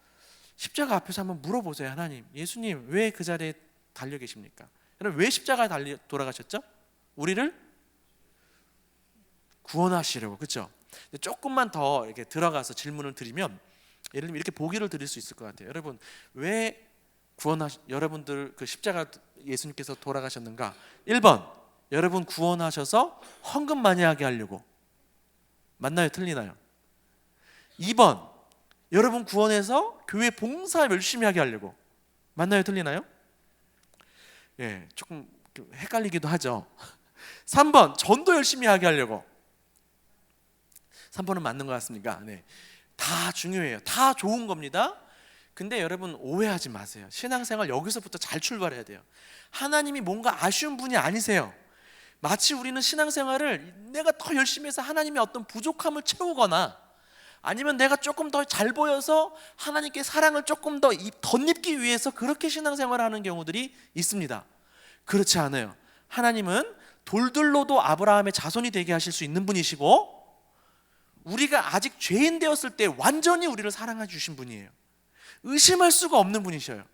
십자가 앞에서 한번 물어보세요. 하나님, 예수님 왜 그 자리에 달려 계십니까? 여러분 왜 십자가에 달려 돌아가셨죠? 우리를 구원하시려고, 그렇죠? 조금만 더 이렇게 들어가서 질문을 드리면, 예를 들면 이렇게 보기를 드릴 수 있을 것 같아요. 여러분 왜 여러분들 그 십자가 예수님께서 돌아가셨는가? 1번 여러분 구원하셔서 헌금 많이 하게 하려고. 맞나요? 틀리나요? 2번 여러분 구원해서 교회 봉사 열심히 하게 하려고. 맞나요? 틀리나요? 예, 조금 헷갈리기도 하죠. 3번 전도 열심히 하게 하려고. 3번은 맞는 것 같습니까? 네, 다 중요해요. 다 좋은 겁니다. 근데 여러분 오해하지 마세요. 신앙생활 여기서부터 잘 출발해야 돼요. 하나님이 뭔가 아쉬운 분이 아니세요. 마치 우리는 신앙생활을 내가 더 열심히 해서 하나님의 어떤 부족함을 채우거나 아니면 내가 조금 더 잘 보여서 하나님께 사랑을 조금 더 덧입기 위해서 그렇게 신앙생활을 하는 경우들이 있습니다. 그렇지 않아요. 하나님은 돌들로도 아브라함의 자손이 되게 하실 수 있는 분이시고 우리가 아직 죄인 되었을 때 완전히 우리를 사랑해 주신 분이에요. 의심할 수가 없는 분이셔요.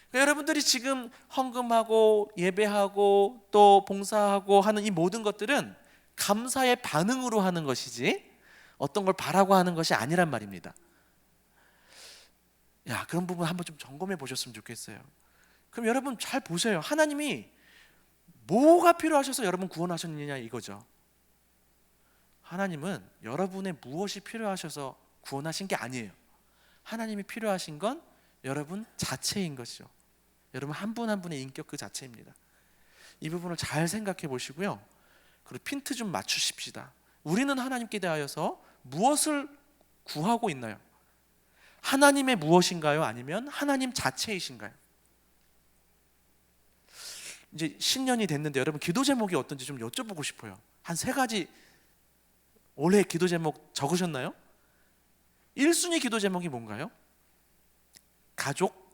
그러니까 여러분들이 지금 헌금하고 예배하고 또 봉사하고 하는 이 모든 것들은 감사의 반응으로 하는 것이지 어떤 걸 바라고 하는 것이 아니란 말입니다. 야, 그런 부분 한번 좀 점검해 보셨으면 좋겠어요. 그럼 여러분 잘 보세요. 하나님이 뭐가 필요하셔서 여러분 구원하셨느냐 이거죠. 하나님은 여러분의 무엇이 필요하셔서 구원하신 게 아니에요. 하나님이 필요하신 건 여러분 자체인 것이죠. 여러분 한 분 한 분의 인격 그 자체입니다. 이 부분을 잘 생각해 보시고요. 그리고 핀트 좀 맞추십시다. 우리는 하나님께 대하여서 무엇을 구하고 있나요? 하나님의 무엇인가요? 아니면 하나님 자체이신가요? 이제 신년이 됐는데 여러분 기도 제목이 어떤지 좀 여쭤보고 싶어요. 한 3가지 올해 기도 제목 적으셨나요? 1순위 기도 제목이 뭔가요? 가족?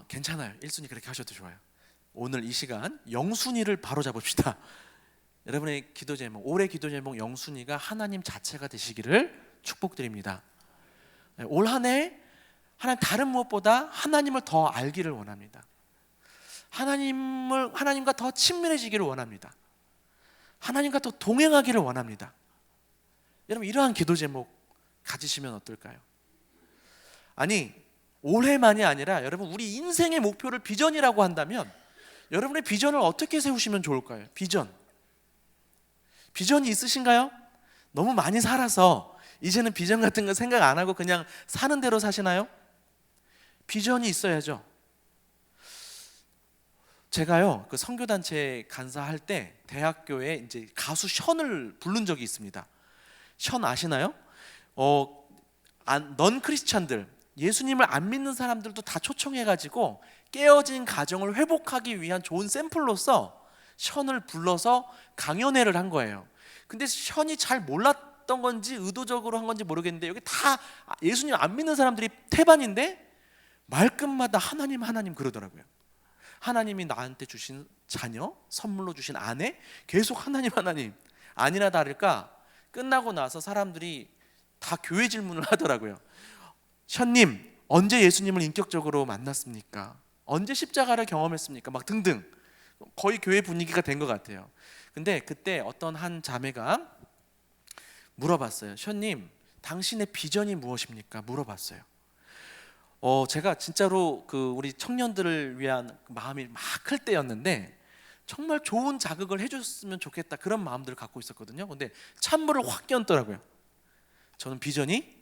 괜찮아요. 1순위 그렇게 하셔도 좋아요. 오늘 이 시간 0순위를 바로 잡읍시다. 여러분의 기도 제목, 올해 기도 제목 0순위가 하나님 자체가 되시기를 축복드립니다. 올 한 해 하나님 다른 무엇보다 하나님을 더 알기를 원합니다. 하나님과 더 친밀해지기를 원합니다. 하나님과 더 동행하기를 원합니다. 여러분 이러한 기도 제목 가지시면 어떨까요? 아니 올해만이 아니라 여러분 우리 인생의 목표를 비전이라고 한다면 여러분의 비전을 어떻게 세우시면 좋을까요? 비전이 있으신가요? 너무 많이 살아서 이제는 비전 같은 거 생각 안 하고 그냥 사는 대로 사시나요? 비전이 있어야죠. 제가요 그 선교단체 간사할 때 대학교에 이제 가수 션을 부른 적이 있습니다. 션 아시나요? 넌 크리스찬들, 예수님을 안 믿는 사람들도 다 초청해가지고 깨어진 가정을 회복하기 위한 좋은 샘플로서 션을 불러서 강연회를 한 거예요. 근데 션이 잘 몰랐던 건지 의도적으로 한 건지 모르겠는데 여기 다 예수님 안 믿는 사람들이 태반인데 말끝마다 하나님 하나님 그러더라고요. 하나님이 나한테 주신 자녀, 선물로 주신 아내, 계속 하나님 하나님. 아니나 다를까 끝나고 나서 사람들이 다 교회 질문을 하더라고요. 션님 언제 예수님을 인격적으로 만났습니까? 언제 십자가를 경험했습니까? 막 등등 거의 교회 분위기가 된 것 같아요. 근데 그때 어떤 한 자매가 물어봤어요. 션님 당신의 비전이 무엇입니까? 물어봤어요. 제가 진짜로 우리 청년들을 위한 마음이 막 클 때였는데 정말 좋은 자극을 해줬으면 좋겠다 그런 마음들을 갖고 있었거든요. 근데 찬물을 확 끼얹더라고요. 저는 비전이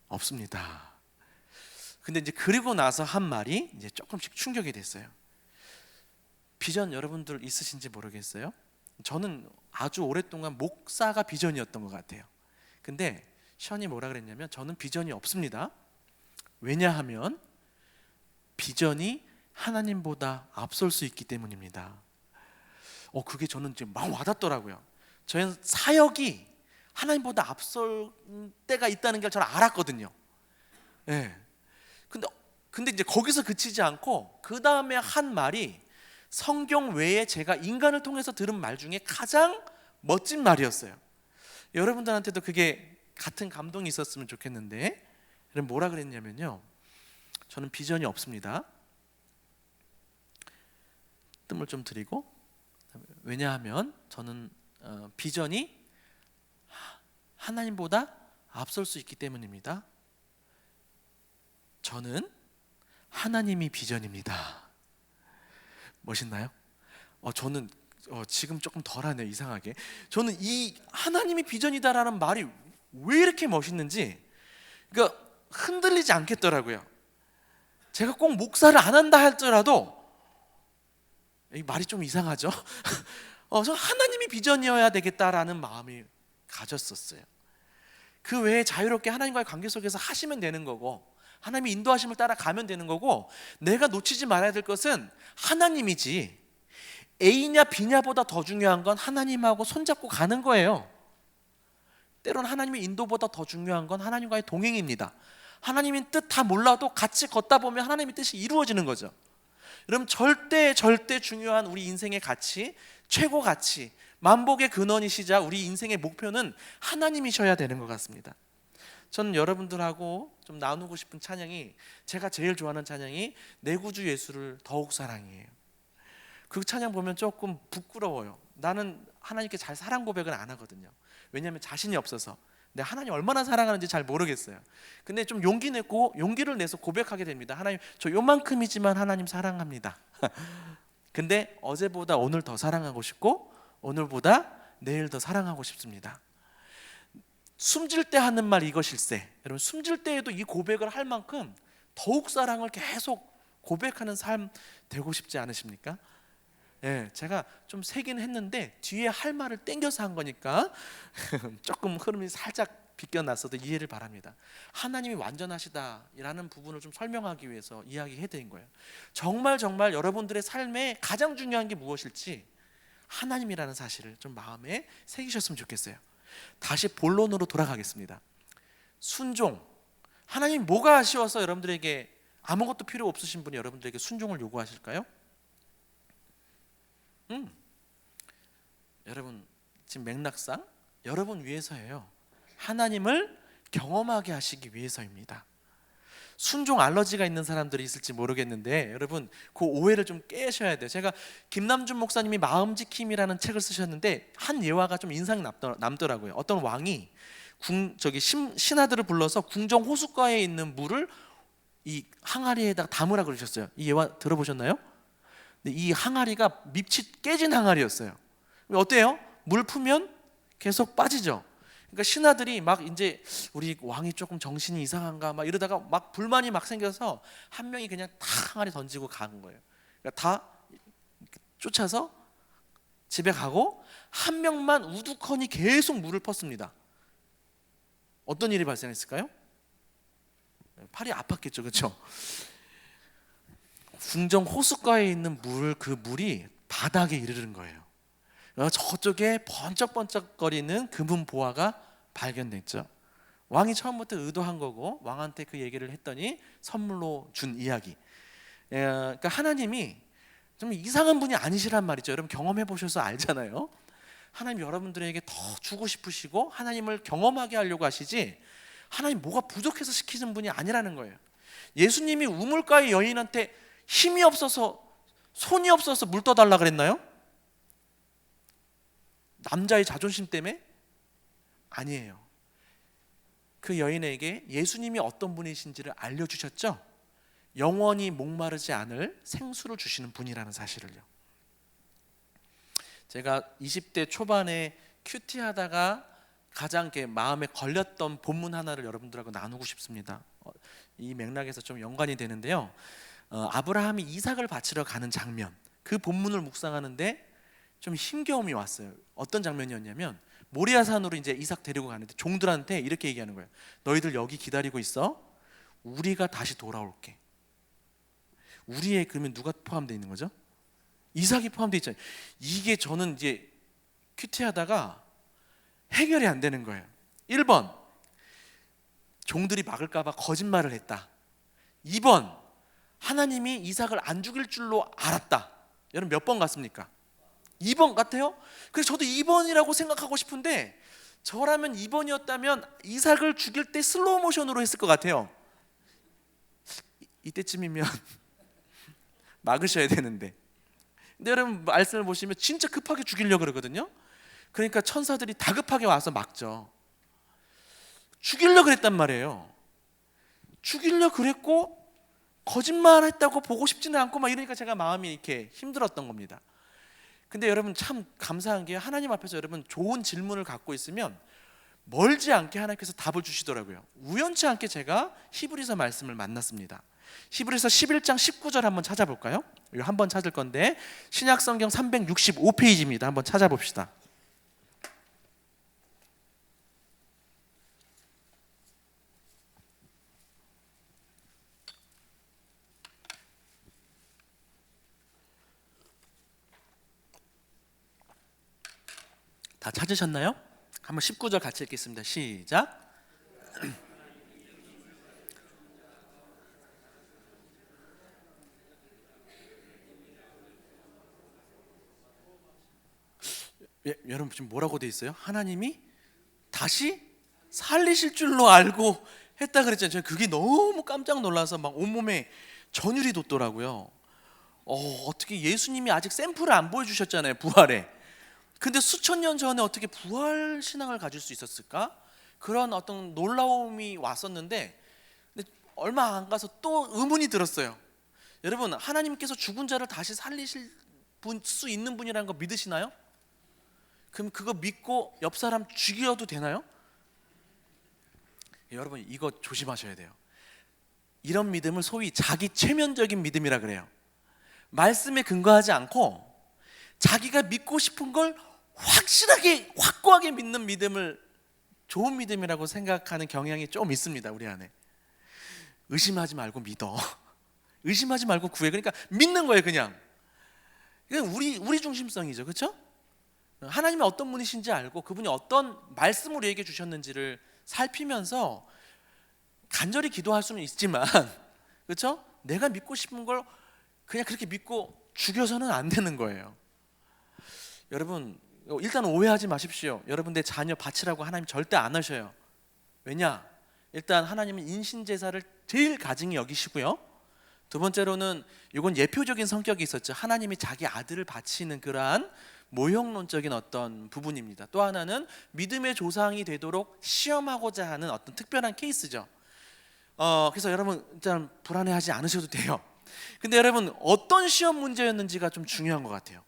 없습니다. 근데 이제 그리고 나서 한 말이 이제 조금씩 충격이 됐어요. 비전 여러분들 있으신지 모르겠어요. 저는 아주 오랫동안 목사가 비전이었던 것 같아요. 근데 션이 뭐라 그랬냐면 저는 비전이 없습니다. 왜냐하면 비전이 하나님보다 앞설 수 있기 때문입니다. 그게 저는 지금 막 와닿더라고요. 저는 사역이 하나님보다 앞설 때가 있다는 걸 저는 알았거든요. 네. 근데 이제 거기서 그치지 않고 그 다음에 한 말이 성경 외에 제가 인간을 통해서 들은 말 중에 가장 멋진 말이었어요. 여러분들한테도 그게 같은 감동이 있었으면 좋겠는데 뭐라 그랬냐면요. 저는 비전이 없습니다. 뜸을 좀 들이고 왜냐하면 저는 비전이 하나님보다 앞설 수 있기 때문입니다. 저는 하나님이 비전입니다. 멋있나요? 저는 지금 조금 덜하네요. 이상하게 저는 이 하나님이 비전이다라는 말이 왜 이렇게 멋있는지 그러니까 흔들리지 않겠더라고요. 제가 꼭 목사를 안 한다 할지라도 이 말이 좀 이상하죠? 저 하나님이 비전이어야 되겠다라는 마음이 가졌었어요. 그 외에 자유롭게 하나님과의 관계 속에서 하시면 되는 거고 하나님의 인도하심을 따라 가면 되는 거고 내가 놓치지 말아야 될 것은 하나님이지 A냐 B냐보다 더 중요한 건 하나님하고 손잡고 가는 거예요. 때로는 하나님의 인도보다 더 중요한 건 하나님과의 동행입니다. 하나님의 뜻 다 몰라도 같이 걷다 보면 하나님의 뜻이 이루어지는 거죠. 여러분 절대 중요한 우리 인생의 가치, 최고 가치, 만복의 근원이시자 우리 인생의 목표는 하나님이셔야 되는 것 같습니다. 저는 여러분들하고 좀 나누고 싶은 찬양이 제가 제일 좋아하는 찬양이 내 구주 예수를 더욱 사랑이에요. 그 찬양 보면 조금 부끄러워요. 나는 하나님께 잘 사랑 고백을 안 하거든요. 왜냐하면 자신이 없어서 내가 하나님 얼마나 사랑하는지 잘 모르겠어요. 근데 좀 용기를 내서 고백하게 됩니다. 하나님 저 요만큼이지만 하나님 사랑합니다. 근데 어제보다 오늘 더 사랑하고 싶고 오늘보다 내일 더 사랑하고 싶습니다. 숨질 때 하는 말 이것일세. 여러분 숨질 때에도 이 고백을 할 만큼 더욱 사랑을 계속 고백하는 삶 되고 싶지 않으십니까? 제가 좀 세긴 했는데 뒤에 할 말을 땡겨서 한 거니까 조금 흐름이 살짝 비껴났어도 이해를 바랍니다. 하나님이 완전하시다라는 부분을 좀 설명하기 위해서 이야기해드린 거예요. 정말 여러분들의 삶에 가장 중요한 게 무엇일지 하나님이라는 사실을 좀 마음에 새기셨으면 좋겠어요. 다시 본론으로 돌아가겠습니다. 순종. 하나님 뭐가 아쉬워서 여러분들에게 아무것도 필요 없으신 분이 여러분들에게 순종을 요구하실까요? 여러분 지금 맥락상 여러분 위해서예요. 하나님을 경험하게 하시기 위해서입니다. 순종 알러지가 있는 사람들이 있을지 모르겠는데 여러분 그 오해를 좀 깨셔야 돼요. 제가 김남준 목사님이 마음지킴이라는 책을 쓰셨는데 한 예화가 좀 인상이 남더라고요. 어떤 왕이 신하들을 불러서 궁정 호숫가에 있는 물을 이 항아리에다가 담으라 그러셨어요. 이 예화 들어보셨나요? 근데 이 항아리가 밑이 깨진 항아리였어요. 어때요? 물 풀면 계속 빠지죠. 그러니까 신하들이 막 이제 우리 왕이 조금 정신이 이상한가 막 이러다가 막 불만이 막 생겨서 한 명이 그냥 다 항아리 던지고 간 거예요. 그러니까 다 쫓아서 집에 가고 한 명만 우두커니 계속 물을 퍼습니다. 어떤 일이 발생했을까요? 팔이 아팠겠죠, 그렇죠? 궁정 호숫가에 있는 그 물이 바닥에 이르는 거예요. 저쪽에 번쩍번쩍거리는 금은 보화가 발견됐죠. 왕이 처음부터 의도한 거고 왕한테 그 얘기를 했더니 선물로 준 이야기. 그러니까 하나님이 좀 이상한 분이 아니시란 말이죠. 여러분 경험해 보셔서 알잖아요. 하나님 여러분들에게 더 주고 싶으시고 하나님을 경험하게 하려고 하시지 하나님 뭐가 부족해서 시키는 분이 아니라는 거예요. 예수님이 우물가의 여인한테 힘이 없어서 손이 없어서 물 떠달라 그랬나요? 남자의 자존심 때문에? 아니에요. 그 여인에게 예수님이 어떤 분이신지를 알려주셨죠. 영원히 목마르지 않을 생수를 주시는 분이라는 사실을요. 제가 20대 초반에 큐티하다가 가장 마음에 걸렸던 본문 하나를 여러분들하고 나누고 싶습니다. 이 맥락에서 좀 연관이 되는데요. 아브라함이 이삭을 바치러 가는 장면, 그 본문을 묵상하는데 좀 힘겨움이 왔어요. 어떤 장면이었냐면 모리아산으로 이제 이삭 데리고 가는데 종들한테 이렇게 얘기하는 거예요. 너희들 여기 기다리고 있어. 우리가 다시 돌아올게. 우리에 그러면 누가 포함되어 있는 거죠? 이삭이 포함되어 있잖아요. 이게 저는 이제 큐티하다가 해결이 안 되는 거예요. 1번 종들이 막을까 봐 거짓말을 했다. 2번 하나님이 이삭을 안 죽일 줄로 알았다. 여러분 몇 번 같습니까? 2번 같아요? 그래서 저도 2번이라고 생각하고 싶은데 저라면 2번이었다면 이삭을 죽일 때 슬로우 모션으로 했을 것 같아요. 이때쯤이면 막으셔야 되는데. 근데 여러분 말씀을 보시면 진짜 급하게 죽이려고 그러거든요. 그러니까 천사들이 다급하게 와서 막죠. 죽이려고 그랬단 말이에요. 죽이려고 그랬고 거짓말했다고 보고 싶지는 않고 막 이러니까 제가 마음이 이렇게 힘들었던 겁니다. 근데 여러분 참 감사한 게 하나님 앞에서 여러분 좋은 질문을 갖고 있으면 멀지 않게 하나님께서 답을 주시더라고요. 우연치 않게 제가 히브리서 말씀을 만났습니다. 히브리서 11장 19절 한번 찾아볼까요? 이거 한번 찾을 건데 신약성경 365페이지입니다. 한번 찾아봅시다. 다 찾으셨나요? 한번 19절 같이 읽겠습니다. 시작. 여러분 지금 뭐라고 돼 있어요? 하나님이 다시 살리실 줄로 알고 했다 그랬잖아요. 저는 그게 너무 깜짝 놀라서 막 온몸에 전율이 돋더라고요. 어떻게 예수님이 아직 샘플을 안 보여주셨잖아요. 부활에. 근데 수천 년 전에 어떻게 부활 신앙을 가질 수 있었을까? 그런 어떤 놀라움이 왔었는데 근데 얼마 안 가서 또 의문이 들었어요. 여러분 하나님께서 죽은 자를 다시 살리실 수 있는 분이라는 거 믿으시나요? 그럼 그거 믿고 옆 사람 죽여도 되나요? 여러분 이거 조심하셔야 돼요. 이런 믿음을 소위 자기 최면적인 믿음이라 그래요. 말씀에 근거하지 않고 자기가 믿고 싶은 걸 확실하게 확고하게 믿는 믿음을 좋은 믿음이라고 생각하는 경향이 좀 있습니다. 우리 안에. 의심하지 말고 믿어. 의심하지 말고 구해. 그러니까 믿는 거예요. 그냥 우리 중심성이죠. 그렇죠? 하나님이 어떤 분이신지 알고 그분이 어떤 말씀을 우리에게 주셨는지를 살피면서 간절히 기도할 수는 있지만, 그렇죠? 내가 믿고 싶은 걸 그냥 그렇게 믿고 죽여서는 안 되는 거예요. 여러분, 일단 오해하지 마십시오. 여러분 내 자녀 바치라고 하나님 절대 안 하셔요. 왜냐? 일단 하나님은 인신제사를 제일 가증히 여기시고요. 두 번째로는 이건 예표적인 성격이 있었죠. 하나님이 자기 아들을 바치는 그러한 모형론적인 어떤 부분입니다. 또 하나는 믿음의 조상이 되도록 시험하고자 하는 어떤 특별한 케이스죠. 그래서 여러분 일단 불안해하지 않으셔도 돼요. 근데 여러분 어떤 시험 문제였는지가 좀 중요한 것 같아요.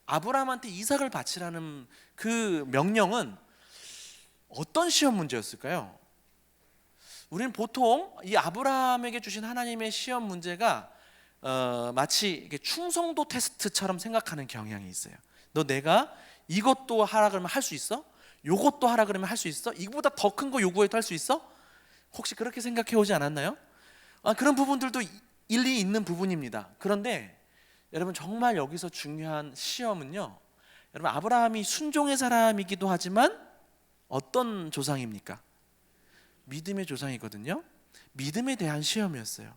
아브라함한테 이삭을 바치라는 그 명령은 어떤 시험 문제였을까요? 우리는 보통 이 아브라함에게 주신 하나님의 시험 문제가 마치 충성도 테스트처럼 생각하는 경향이 있어요. 너 내가 이것도 하라 그러면 할 수 있어? 요것도 하라 그러면 할 수 있어? 이거보다 더 큰 거 요구해도 할 수 있어? 혹시 그렇게 생각해 오지 않았나요? 그런 부분들도 일리 있는 부분입니다. 그런데 여러분 정말 여기서 중요한 시험은요, 여러분 아브라함이 순종의 사람이기도 하지만 어떤 조상입니까? 믿음의 조상이거든요. 믿음에 대한 시험이었어요.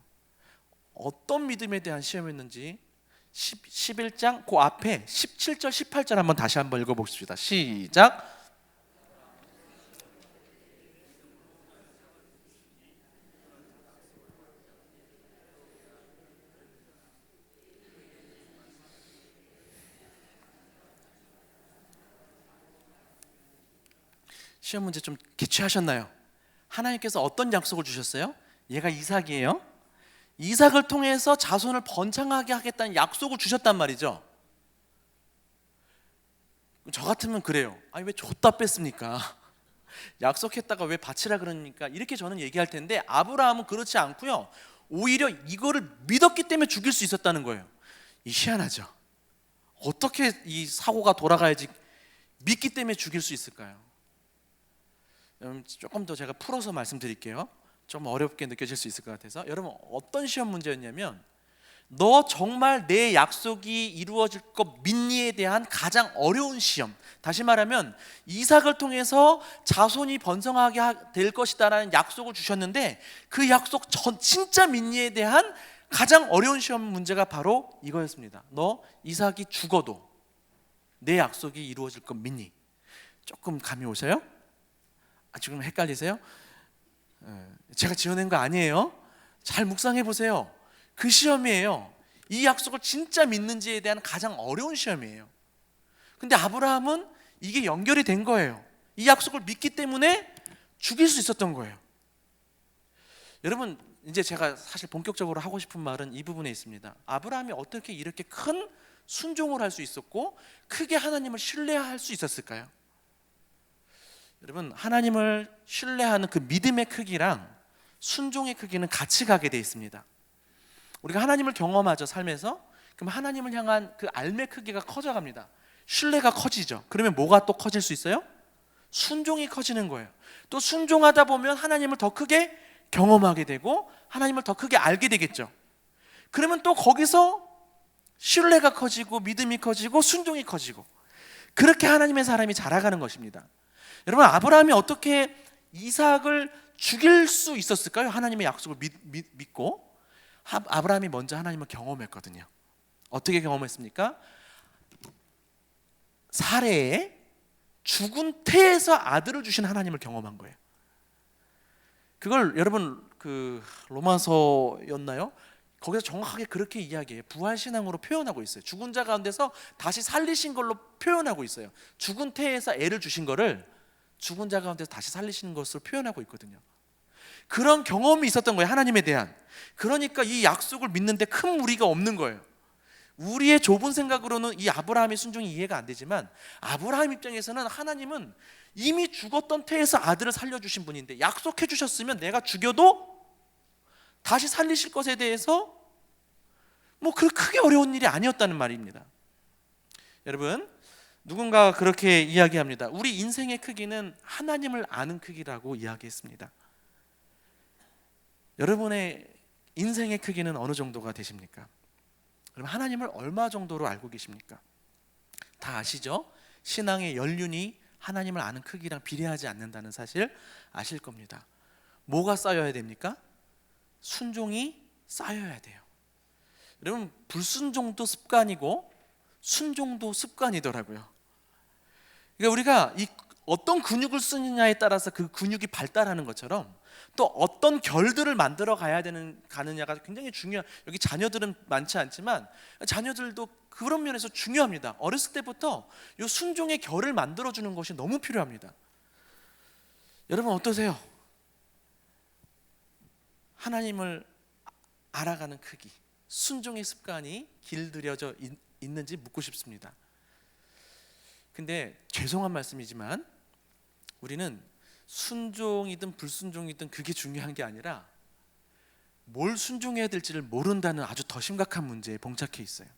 어떤 믿음에 대한 시험이었는지 11장 그 앞에 17절 18절 한번 다시 한번 읽어봅시다. 시작. 시험 문제 좀 개취하셨나요? 하나님께서 어떤 약속을 주셨어요? 얘가 이삭이에요. 이삭을 통해서 자손을 번창하게 하겠다는 약속을 주셨단 말이죠. 저 같으면 그래요. 아니 왜 줬다 뺐습니까? 약속했다가 왜 바치라 그러니까 이렇게 저는 얘기할 텐데, 아브라함은 그렇지 않고요, 오히려 이거를 믿었기 때문에 죽일 수 있었다는 거예요. 이 희한하죠. 어떻게 이 사고가 돌아가야지 믿기 때문에 죽일 수 있을까요? 조금 더 제가 풀어서 말씀드릴게요. 좀 어렵게 느껴질 수 있을 것 같아서. 여러분 어떤 시험 문제였냐면, 너 정말 내 약속이 이루어질 것 믿니에 대한 가장 어려운 시험. 다시 말하면 이삭을 통해서 자손이 번성하게 될 것이다라는 약속을 주셨는데, 그 약속 진짜 믿니에 대한 가장 어려운 시험 문제가 바로 이거였습니다. 너 이삭이 죽어도 내 약속이 이루어질 것 믿니? 조금 감이 오세요? 지금 헷갈리세요? 제가 지어낸 거 아니에요. 잘 묵상해 보세요. 그 시험이에요. 이 약속을 진짜 믿는지에 대한 가장 어려운 시험이에요. 근데 아브라함은 이게 연결이 된 거예요. 이 약속을 믿기 때문에 죽일 수 있었던 거예요. 여러분 이제 제가 사실 본격적으로 하고 싶은 말은 이 부분에 있습니다. 아브라함이 어떻게 이렇게 큰 순종을 할 수 있었고 크게 하나님을 신뢰할 수 있었을까요? 여러분 하나님을 신뢰하는 그 믿음의 크기랑 순종의 크기는 같이 가게 돼 있습니다. 우리가 하나님을 경험하죠, 삶에서. 그럼 하나님을 향한 그 알매 크기가 커져갑니다. 신뢰가 커지죠. 그러면 뭐가 또 커질 수 있어요? 순종이 커지는 거예요. 또 순종하다 보면 하나님을 더 크게 경험하게 되고 하나님을 더 크게 알게 되겠죠. 그러면 또 거기서 신뢰가 커지고 믿음이 커지고 순종이 커지고, 그렇게 하나님의 사람이 자라가는 것입니다. 여러분 아브라함이 어떻게 이삭을 죽일 수 있었을까요? 하나님의 약속을 믿고. 아브라함이 먼저 하나님을 경험했거든요. 어떻게 경험했습니까? 사레에 죽은 태에서 아들을 주신 하나님을 경험한 거예요. 그걸 여러분 그 로마서였나요? 거기서 정확하게 그렇게 이야기해요. 부활신앙으로 표현하고 있어요. 죽은 자 가운데서 다시 살리신 걸로 표현하고 있어요. 죽은 태에서 애를 주신 거를 죽은 자 가운데서 다시 살리시는 것으로 표현하고 있거든요. 그런 경험이 있었던 거예요, 하나님에 대한. 그러니까 이 약속을 믿는데 큰 무리가 없는 거예요. 우리의 좁은 생각으로는 이 아브라함의 순종이 이해가 안 되지만, 아브라함 입장에서는 하나님은 이미 죽었던 태에서 아들을 살려주신 분인데, 약속해 주셨으면 내가 죽여도 다시 살리실 것에 대해서 뭐 그 크게 어려운 일이 아니었다는 말입니다. 여러분, 누군가가 그렇게 이야기합니다. 우리 인생의 크기는 하나님을 아는 크기라고 이야기했습니다. 여러분의 인생의 크기는 어느 정도가 되십니까? 그럼 하나님을 얼마 정도로 알고 계십니까? 다 아시죠? 신앙의 연륜이 하나님을 아는 크기랑 비례하지 않는다는 사실 아실 겁니다. 뭐가 쌓여야 됩니까? 순종이 쌓여야 돼요. 여러분, 불순종도 습관이고 순종도 습관이더라고요. 그러니까 우리가 어떤 근육을 쓰느냐에 따라서 그 근육이 발달하는 것처럼 또 어떤 결들을 만들어 가느냐가 굉장히 중요한. 여기 자녀들은 많지 않지만 자녀들도 그런 면에서 중요합니다. 어렸을 때부터 이 순종의 결을 만들어 주는 것이 너무 필요합니다. 여러분 어떠세요? 하나님을 알아가는 크기, 순종의 습관이 길들여져 있는지 묻고 싶습니다. 근데 죄송한 말씀이지만 우리는 순종이든 불순종이든 그게 중요한 게 아니라 뭘 순종해야 될지를 모른다는 아주 더 심각한 문제에 봉착해 있어요.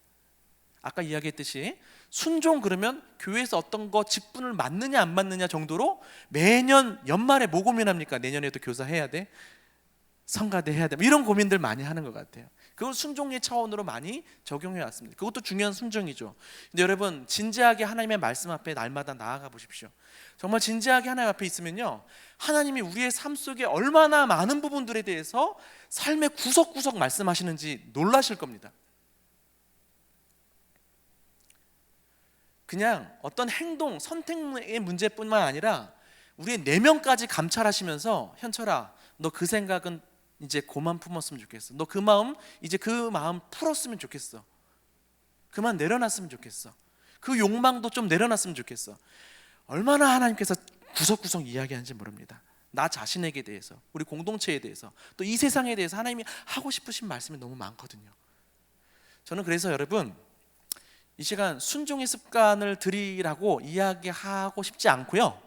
아까 이야기했듯이 순종 그러면 교회에서 어떤 거 직분을 맡느냐 안 맡느냐 정도로 매년 연말에 뭐 고민합니까? 내년에도 교사해야 돼? 성가대 해야 돼? 이런 고민들 많이 하는 것 같아요. 그걸 순종의 차원으로 많이 적용해 왔습니다. 그것도 중요한 순종이죠. 근데 여러분 진지하게 하나님의 말씀 앞에 날마다 나아가 보십시오. 정말 진지하게 하나님 앞에 있으면요, 하나님이 우리의 삶 속에 얼마나 많은 부분들에 대해서 삶의 구석구석 말씀하시는지 놀라실 겁니다. 그냥 어떤 행동, 선택의 문제뿐만 아니라 우리의 내면까지 감찰하시면서 현철아, 너 그 생각은 이제 그만 품었으면 좋겠어. 너 그 마음 이제 그 마음 풀었으면 좋겠어. 그만 내려놨으면 좋겠어. 그 욕망도 좀 내려놨으면 좋겠어. 얼마나 하나님께서 구석구석 이야기하는지 모릅니다. 나 자신에게 대해서, 우리 공동체에 대해서, 또 이 세상에 대해서 하나님이 하고 싶으신 말씀이 너무 많거든요. 저는 그래서 여러분 이 시간 순종의 습관을 들이라고 이야기하고 싶지 않고요,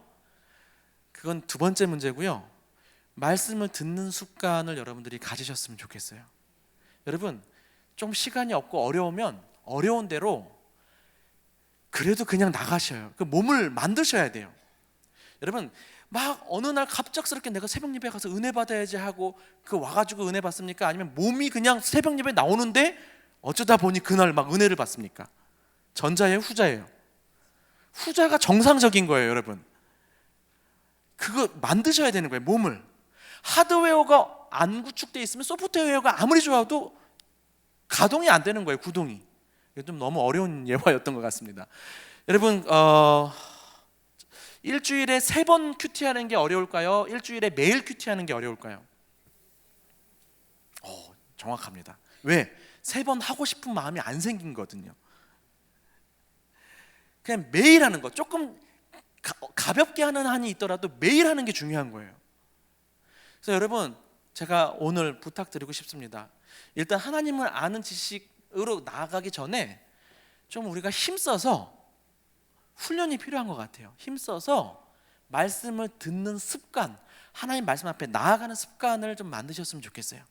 그건 두 번째 문제고요, 말씀을 듣는 습관을 여러분들이 가지셨으면 좋겠어요. 여러분 좀 시간이 없고 어려우면 어려운 대로 그래도 그냥 나가셔요. 그 몸을 만드셔야 돼요. 여러분 막 어느 날 갑작스럽게 내가 새벽 예배 가서 은혜 받아야지 하고 그 와가지고 은혜 받습니까? 아니면 몸이 그냥 새벽 예배 나오는데 어쩌다 보니 그날 막 은혜를 받습니까? 전자예요, 후자예요? 후자가 정상적인 거예요. 여러분 그거 만드셔야 되는 거예요. 몸을. 하드웨어가 안 구축되어 있으면 소프트웨어가 아무리 좋아도 가동이 안 되는 거예요. 구동이. 이게 좀 너무 어려운 예화였던 것 같습니다. 여러분 일주일에 3번 큐티하는 게 어려울까요? 일주일에 매일 큐티하는 게 어려울까요? 정확합니다. 왜? 3번 하고 싶은 마음이 안 생긴거든요. 그냥 매일 하는 거, 조금 가볍게 하는 한이 있더라도 매일 하는 게 중요한 거예요. 그래서 여러분 제가 오늘 부탁드리고 싶습니다. 일단 하나님을 아는 지식으로 나아가기 전에 좀 우리가 힘써서 훈련이 필요한 것 같아요. 힘써서 말씀을 듣는 습관, 하나님 말씀 앞에 나아가는 습관을 좀 만드셨으면 좋겠어요.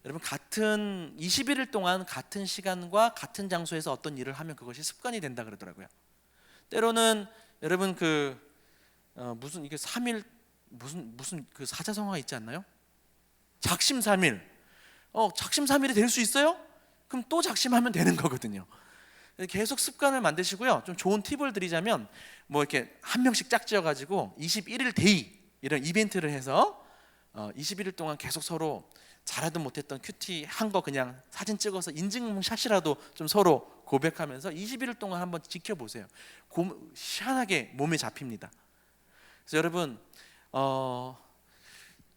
여러분 같은 21일 동안 같은 시간과 같은 장소에서 어떤 일을 하면 그것이 습관이 된다 그러더라고요. 때로는 여러분 무슨 이게 3일 무슨 그 사자성어가 있지 않나요? 작심삼일. 작심삼일이 될 수 있어요? 그럼 또 작심하면 되는 거거든요. 계속 습관을 만드시고요. 좀 좋은 팁을 드리자면 뭐 이렇게 한 명씩 짝지어 가지고 21일 데이 이런 이벤트를 해서 21일 동안 계속 서로 잘하든 못했던 큐티 한 거 그냥 사진 찍어서 인증샷이라도 좀 서로 고백하면서 21일 동안 한번 지켜보세요. 희한하게 몸에 잡힙니다. 그래서 여러분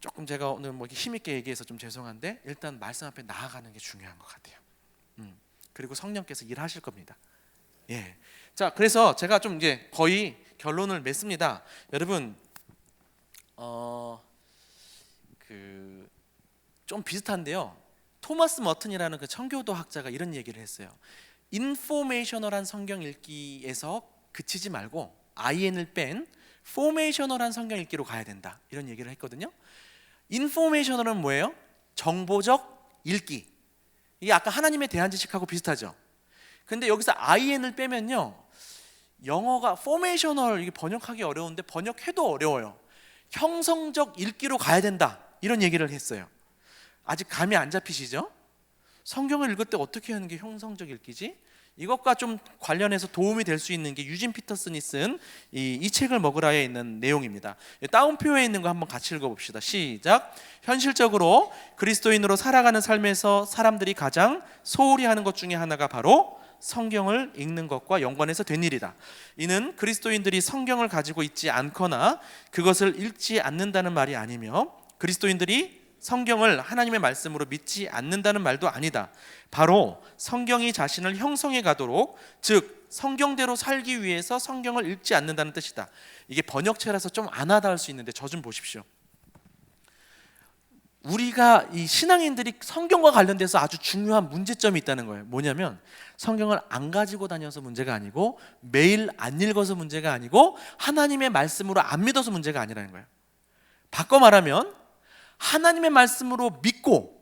조금 제가 오늘 뭐 힘있게 얘기해서 좀 죄송한데 일단 말씀 앞에 나아가는 게 중요한 것 같아요. 그리고 성령께서 일하실 겁니다. 예. 자, 그래서 제가 좀 이제 거의 결론을 맺습니다. 여러분 좀 비슷한데요. 토마스 머튼이라는 그 청교도 학자가 이런 얘기를 했어요. 인포메이셔널한 성경 읽기에서 그치지 말고 IN을 뺀 포메이셔널한 성경 읽기로 가야 된다, 이런 얘기를 했거든요. 인포메이셔널은 뭐예요? 정보적 읽기. 이게 아까 하나님에 대한 지식하고 비슷하죠. 근데 여기서 IN을 빼면요, 영어가 포메이셔널, 이게 번역하기 어려운데 번역해도 어려워요. 형성적 읽기로 가야 된다, 이런 얘기를 했어요. 아직 감이 안 잡히시죠? 성경을 읽을 때 어떻게 하는 게 형성적 읽기지? 이것과 좀 관련해서 도움이 될 수 있는 게 유진 피터슨이 쓴 이 책을 먹으라에 있는 내용입니다. 다운표에 있는 거 한번 같이 읽어봅시다. 시작. 현실적으로 그리스도인으로 살아가는 삶에서 사람들이 가장 소홀히 하는 것 중에 하나가 바로 성경을 읽는 것과 연관해서 된 일이다. 이는 그리스도인들이 성경을 가지고 있지 않거나 그것을 읽지 않는다는 말이 아니며 그리스도인들이 성경을 하나님의 말씀으로 믿지 않는다는 말도 아니다. 바로 성경이 자신을 형성해 가도록, 즉 성경대로 살기 위해서 성경을 읽지 않는다는 뜻이다. 이게 번역체라서 좀 안 와닿을 수 있는데 저 좀 보십시오. 우리가 이 신앙인들이 성경과 관련돼서 아주 중요한 문제점이 있다는 거예요. 뭐냐면 성경을 안 가지고 다녀서 문제가 아니고, 매일 안 읽어서 문제가 아니고, 하나님의 말씀으로 안 믿어서 문제가 아니라는 거예요. 바꿔 말하면 하나님의 말씀으로 믿고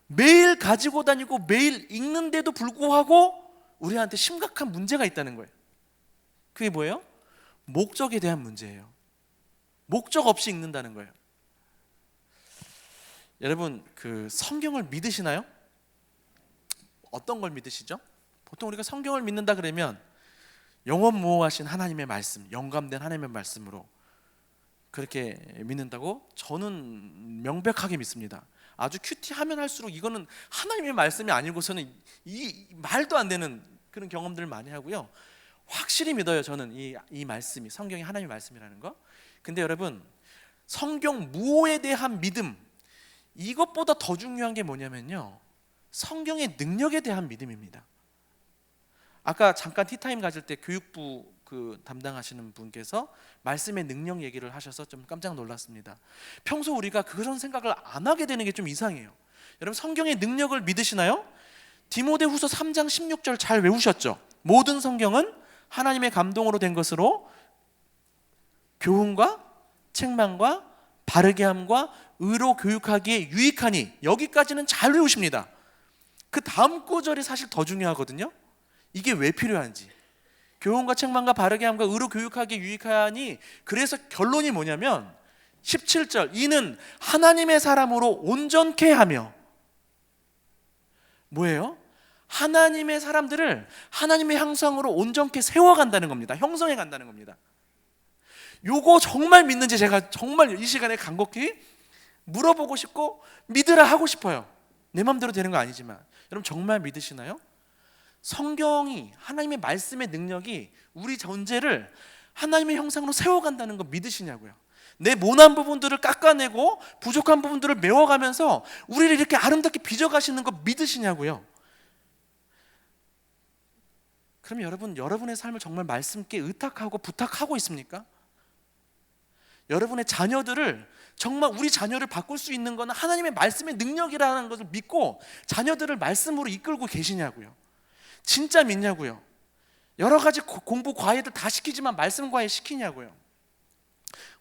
매일 가지고 다니고 매일 읽는데도 불구하고 우리한테 심각한 문제가 있다는 거예요. 그게 뭐예요? 목적에 대한 문제예요. 목적 없이 읽는다는 거예요. 여러분, 그 성경을 믿으시나요? 어떤 걸 믿으시죠? 보통 우리가 성경을 믿는다 그러면 영원무호하신 하나님의 말씀, 영감된 하나님의 말씀으로 그렇게 믿는다고 저는 명백하게 믿습니다. 아주 큐티하면 할수록 이거는 하나님의 말씀이 아니고서는 이 말도 안 되는 그런 경험들을 많이 하고요. 확실히 믿어요. 저는 이 말씀이 성경이 하나님의 말씀이라는 거. 근데 여러분, 성경 무호에 대한 믿음, 이것보다 더 중요한 게 뭐냐면요, 성경의 능력에 대한 믿음입니다. 아까 잠깐 티타임 가질 때 교육부 그 담당하시는 분께서 말씀의 능력 얘기를 하셔서 좀 깜짝 놀랐습니다. 평소 우리가 그런 생각을 안 하게 되는 게 좀 이상해요. 여러분, 성경의 능력을 믿으시나요? 디모데후서 3장 16절 잘 외우셨죠? 모든 성경은 하나님의 감동으로 된 것으로 교훈과 책망과 바르게 함과 의로 교육하기에 유익하니, 여기까지는 잘 외우십니다. 그 다음 구절이 사실 더 중요하거든요. 이게 왜 필요한지. 교훈과 책망과 바르게 함과 의로 교육하기에 유익하니, 그래서 결론이 뭐냐면 17절, 이는 하나님의 사람으로 온전케 하며, 뭐예요? 하나님의 사람들을 하나님의 형상으로 온전케 세워간다는 겁니다. 형성해 간다는 겁니다. 요거 정말 믿는지 제가 정말 이 시간에 간곡히 물어보고 싶고 믿으라 하고 싶어요. 내 마음대로 되는 거 아니지만. 여러분, 정말 믿으시나요? 성경이, 하나님의 말씀의 능력이 우리 존재를 하나님의 형상으로 세워간다는 거 믿으시냐고요. 내 모난 부분들을 깎아내고 부족한 부분들을 메워가면서 우리를 이렇게 아름답게 빚어가시는 거 믿으시냐고요. 그럼 여러분, 여러분의 삶을 정말 말씀께 의탁하고 부탁하고 있습니까? 여러분의 자녀들을, 정말 우리 자녀를 바꿀 수 있는 건 하나님의 말씀의 능력이라는 것을 믿고 자녀들을 말씀으로 이끌고 계시냐고요. 진짜 믿냐고요. 여러 가지 공부 과외들 다 시키지만 말씀 과외 시키냐고요.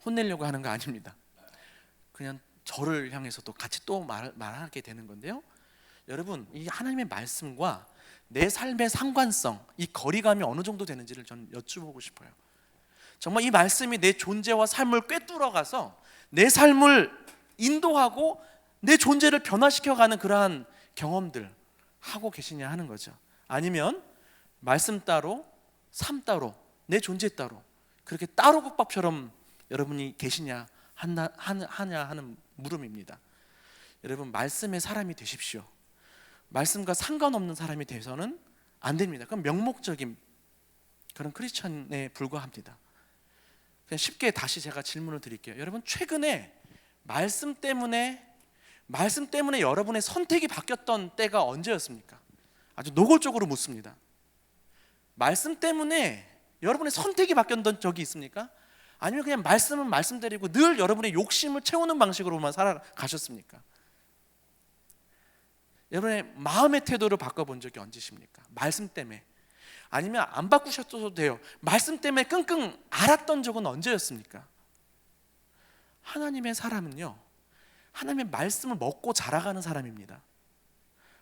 혼내려고 하는 거 아닙니다. 그냥 저를 향해서도 같이 또 말하게 되는 건데요. 여러분, 이 하나님의 말씀과 내 삶의 상관성, 이 거리감이 어느 정도 되는지를 저는 여쭤보고 싶어요. 정말 이 말씀이 내 존재와 삶을 꿰뚫어가서 내 삶을 인도하고 내 존재를 변화시켜가는 그러한 경험들 하고 계시냐 하는 거죠. 아니면 말씀 따로, 삶 따로, 내 존재 따로, 그렇게 따로 국밥처럼 여러분이 계시냐 하냐 하는 물음입니다. 여러분, 말씀의 사람이 되십시오. 말씀과 상관없는 사람이 돼서는 안 됩니다. 그럼 명목적인 그런 크리스천에 불과합니다. 그냥 쉽게 다시 제가 질문을 드릴게요. 여러분, 최근에 말씀 때문에 여러분의 선택이 바뀌었던 때가 언제였습니까? 아주 노골적으로 묻습니다. 말씀 때문에 여러분의 선택이 바뀌었던 적이 있습니까? 아니면 그냥 말씀은 말씀대로고 늘 여러분의 욕심을 채우는 방식으로만 살아가셨습니까? 여러분의 마음의 태도를 바꿔본 적이 언제십니까? 말씀 때문에. 아니면 안 바꾸셨어도 돼요. 말씀 때문에 끙끙 앓았던 적은 언제였습니까? 하나님의 사람은요, 하나님의 말씀을 먹고 자라가는 사람입니다.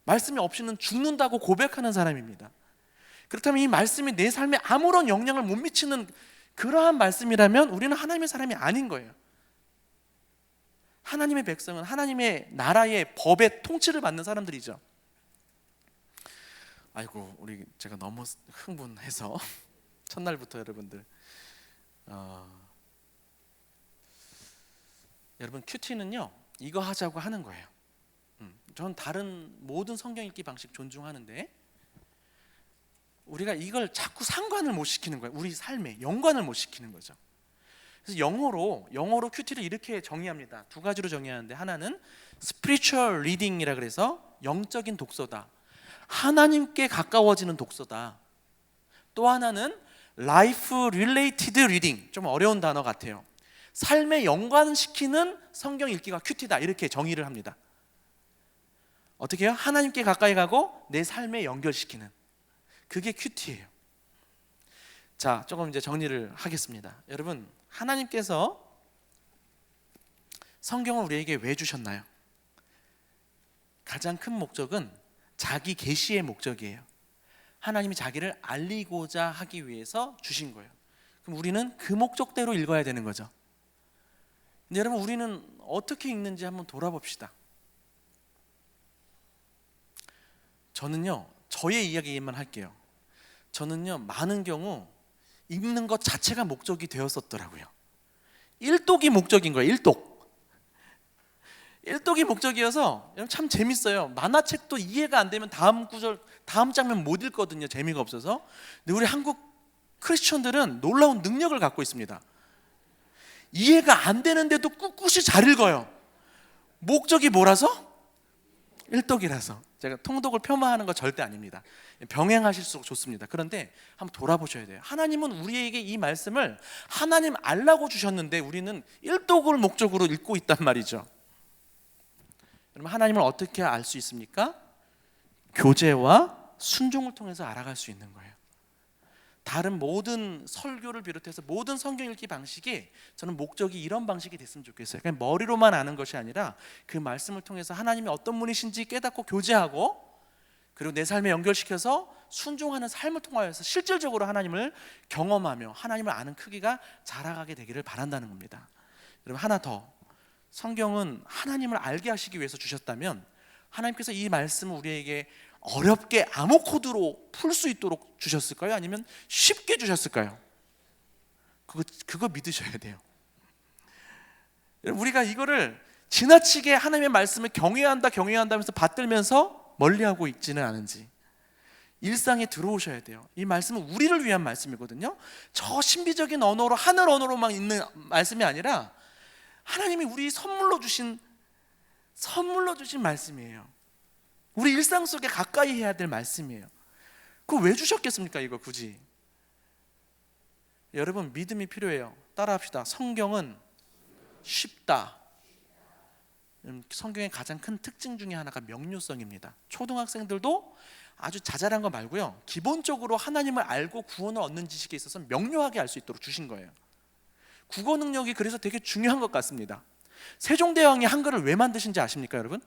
말씀이 없이는 죽는다고 고백하는 사람입니다. 그렇다면 이 말씀이 내 삶에 아무런 영향을 못 미치는 그러한 말씀이라면 우리는 하나님의 사람이 아닌 거예요. 하나님의 백성은 하나님의 나라의 법의 통치를 받는 사람들이죠. 아이고, 제가 너무 흥분해서 첫날부터 여러분들 여러분, 큐티는요 이거 하자고 하는 거예요. 저는 다른 모든 성경 읽기 방식 존중하는데 우리가 이걸 자꾸 상관을 못 시키는 거예요. 우리 삶에 연관을 못 시키는 거죠. 그래서 영어로 큐티를 이렇게 정의합니다. 두 가지로 정의하는데, 하나는 spiritual reading이라 그래서 영적인 독서다, 하나님께 가까워지는 독서다. 또 하나는 life related reading, 좀 어려운 단어 같아요. 삶에 연관시키는 성경 읽기가 큐티다, 이렇게 정의를 합니다. 어떻게 해요? 하나님께 가까이 가고 내 삶에 연결시키는, 그게 큐티예요. 자, 조금 이제 정리를 하겠습니다. 여러분, 하나님께서 성경을 우리에게 왜 주셨나요? 가장 큰 목적은 자기 계시의 목적이에요. 하나님이 자기를 알리고자 하기 위해서 주신 거예요. 그럼 우리는 그 목적대로 읽어야 되는 거죠. 근데 여러분, 우리는 어떻게 읽는지 한번 돌아봅시다. 저는요, 저의 이야기만 할게요. 저는요, 많은 경우 읽는 것 자체가 목적이 되었었더라고요. 일독이 목적인 거예요. 일독이 목적이어서 참 재밌어요. 만화책도 이해가 안 되면 다음 구절, 다음 장면 못 읽거든요. 재미가 없어서. 근데 우리 한국 크리스천들은 놀라운 능력을 갖고 있습니다. 이해가 안 되는데도 꿋꿋이 잘 읽어요. 목적이 뭐라서? 일독이라서. 제가 통독을 폄하하는 거 절대 아닙니다. 병행하실수록 좋습니다. 그런데 한번 돌아보셔야 돼요. 하나님은 우리에게 이 말씀을 하나님 알라고 주셨는데 우리는 일독을 목적으로 읽고 있단 말이죠. 여러분, 하나님을 어떻게 알 수 있습니까? 교제와 순종을 통해서 알아갈 수 있는 거예요. 다른 모든 설교를 비롯해서 모든 성경 읽기 방식이, 저는 목적이 이런 방식이 됐으면 좋겠어요. 그냥 머리로만 아는 것이 아니라 그 말씀을 통해서 하나님이 어떤 분이신지 깨닫고 교제하고, 그리고 내 삶에 연결시켜서 순종하는 삶을 통하여서 실질적으로 하나님을 경험하며 하나님을 아는 크기가 자라가게 되기를 바란다는 겁니다. 여러분, 하나 더, 성경은 하나님을 알게 하시기 위해서 주셨다면 하나님께서 이 말씀을 우리에게 어렵게 암호 코드로 풀 수 있도록 주셨을까요? 아니면 쉽게 주셨을까요? 그거 믿으셔야 돼요. 우리가 이거를 지나치게 하나님의 말씀을 경외한다 하면서 받들면서 멀리하고 있지는 않은지 일상에 들어오셔야 돼요. 이 말씀은 우리를 위한 말씀이거든요. 저 신비적인 언어로, 하늘 언어로만 있는 말씀이 아니라 하나님이 우리 선물로 주신 말씀이에요. 우리 일상 속에 가까이 해야 될 말씀이에요. 그거 왜 주셨겠습니까? 이거 굳이. 여러분, 믿음이 필요해요. 따라합시다. 성경은 쉽다. 성경의 가장 큰 특징 중에 하나가 명료성입니다. 초등학생들도 아주 자잘한 거 말고요, 기본적으로 하나님을 알고 구원을 얻는 지식에 있어서 명료하게 알 수 있도록 주신 거예요. 국어 능력이 그래서 되게 중요한 것 같습니다. 세종대왕이 한글을 왜 만드신지 아십니까, 여러분?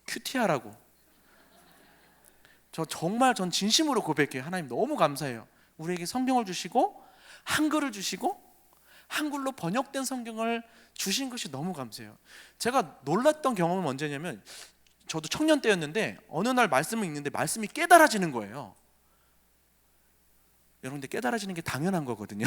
큐티하라고. 전 진심으로 고백해요. 하나님 너무 감사해요. 우리에게 성경을 주시고 한글을 주시고 한글로 번역된 성경을 주신 것이 너무 감사해요. 제가 놀랐던 경험은 언제냐면, 저도 청년 때였는데 어느 날 말씀을 읽는데 말씀이 깨달아지는 거예요. 여러분들, 깨달아지는 게 당연한 거거든요.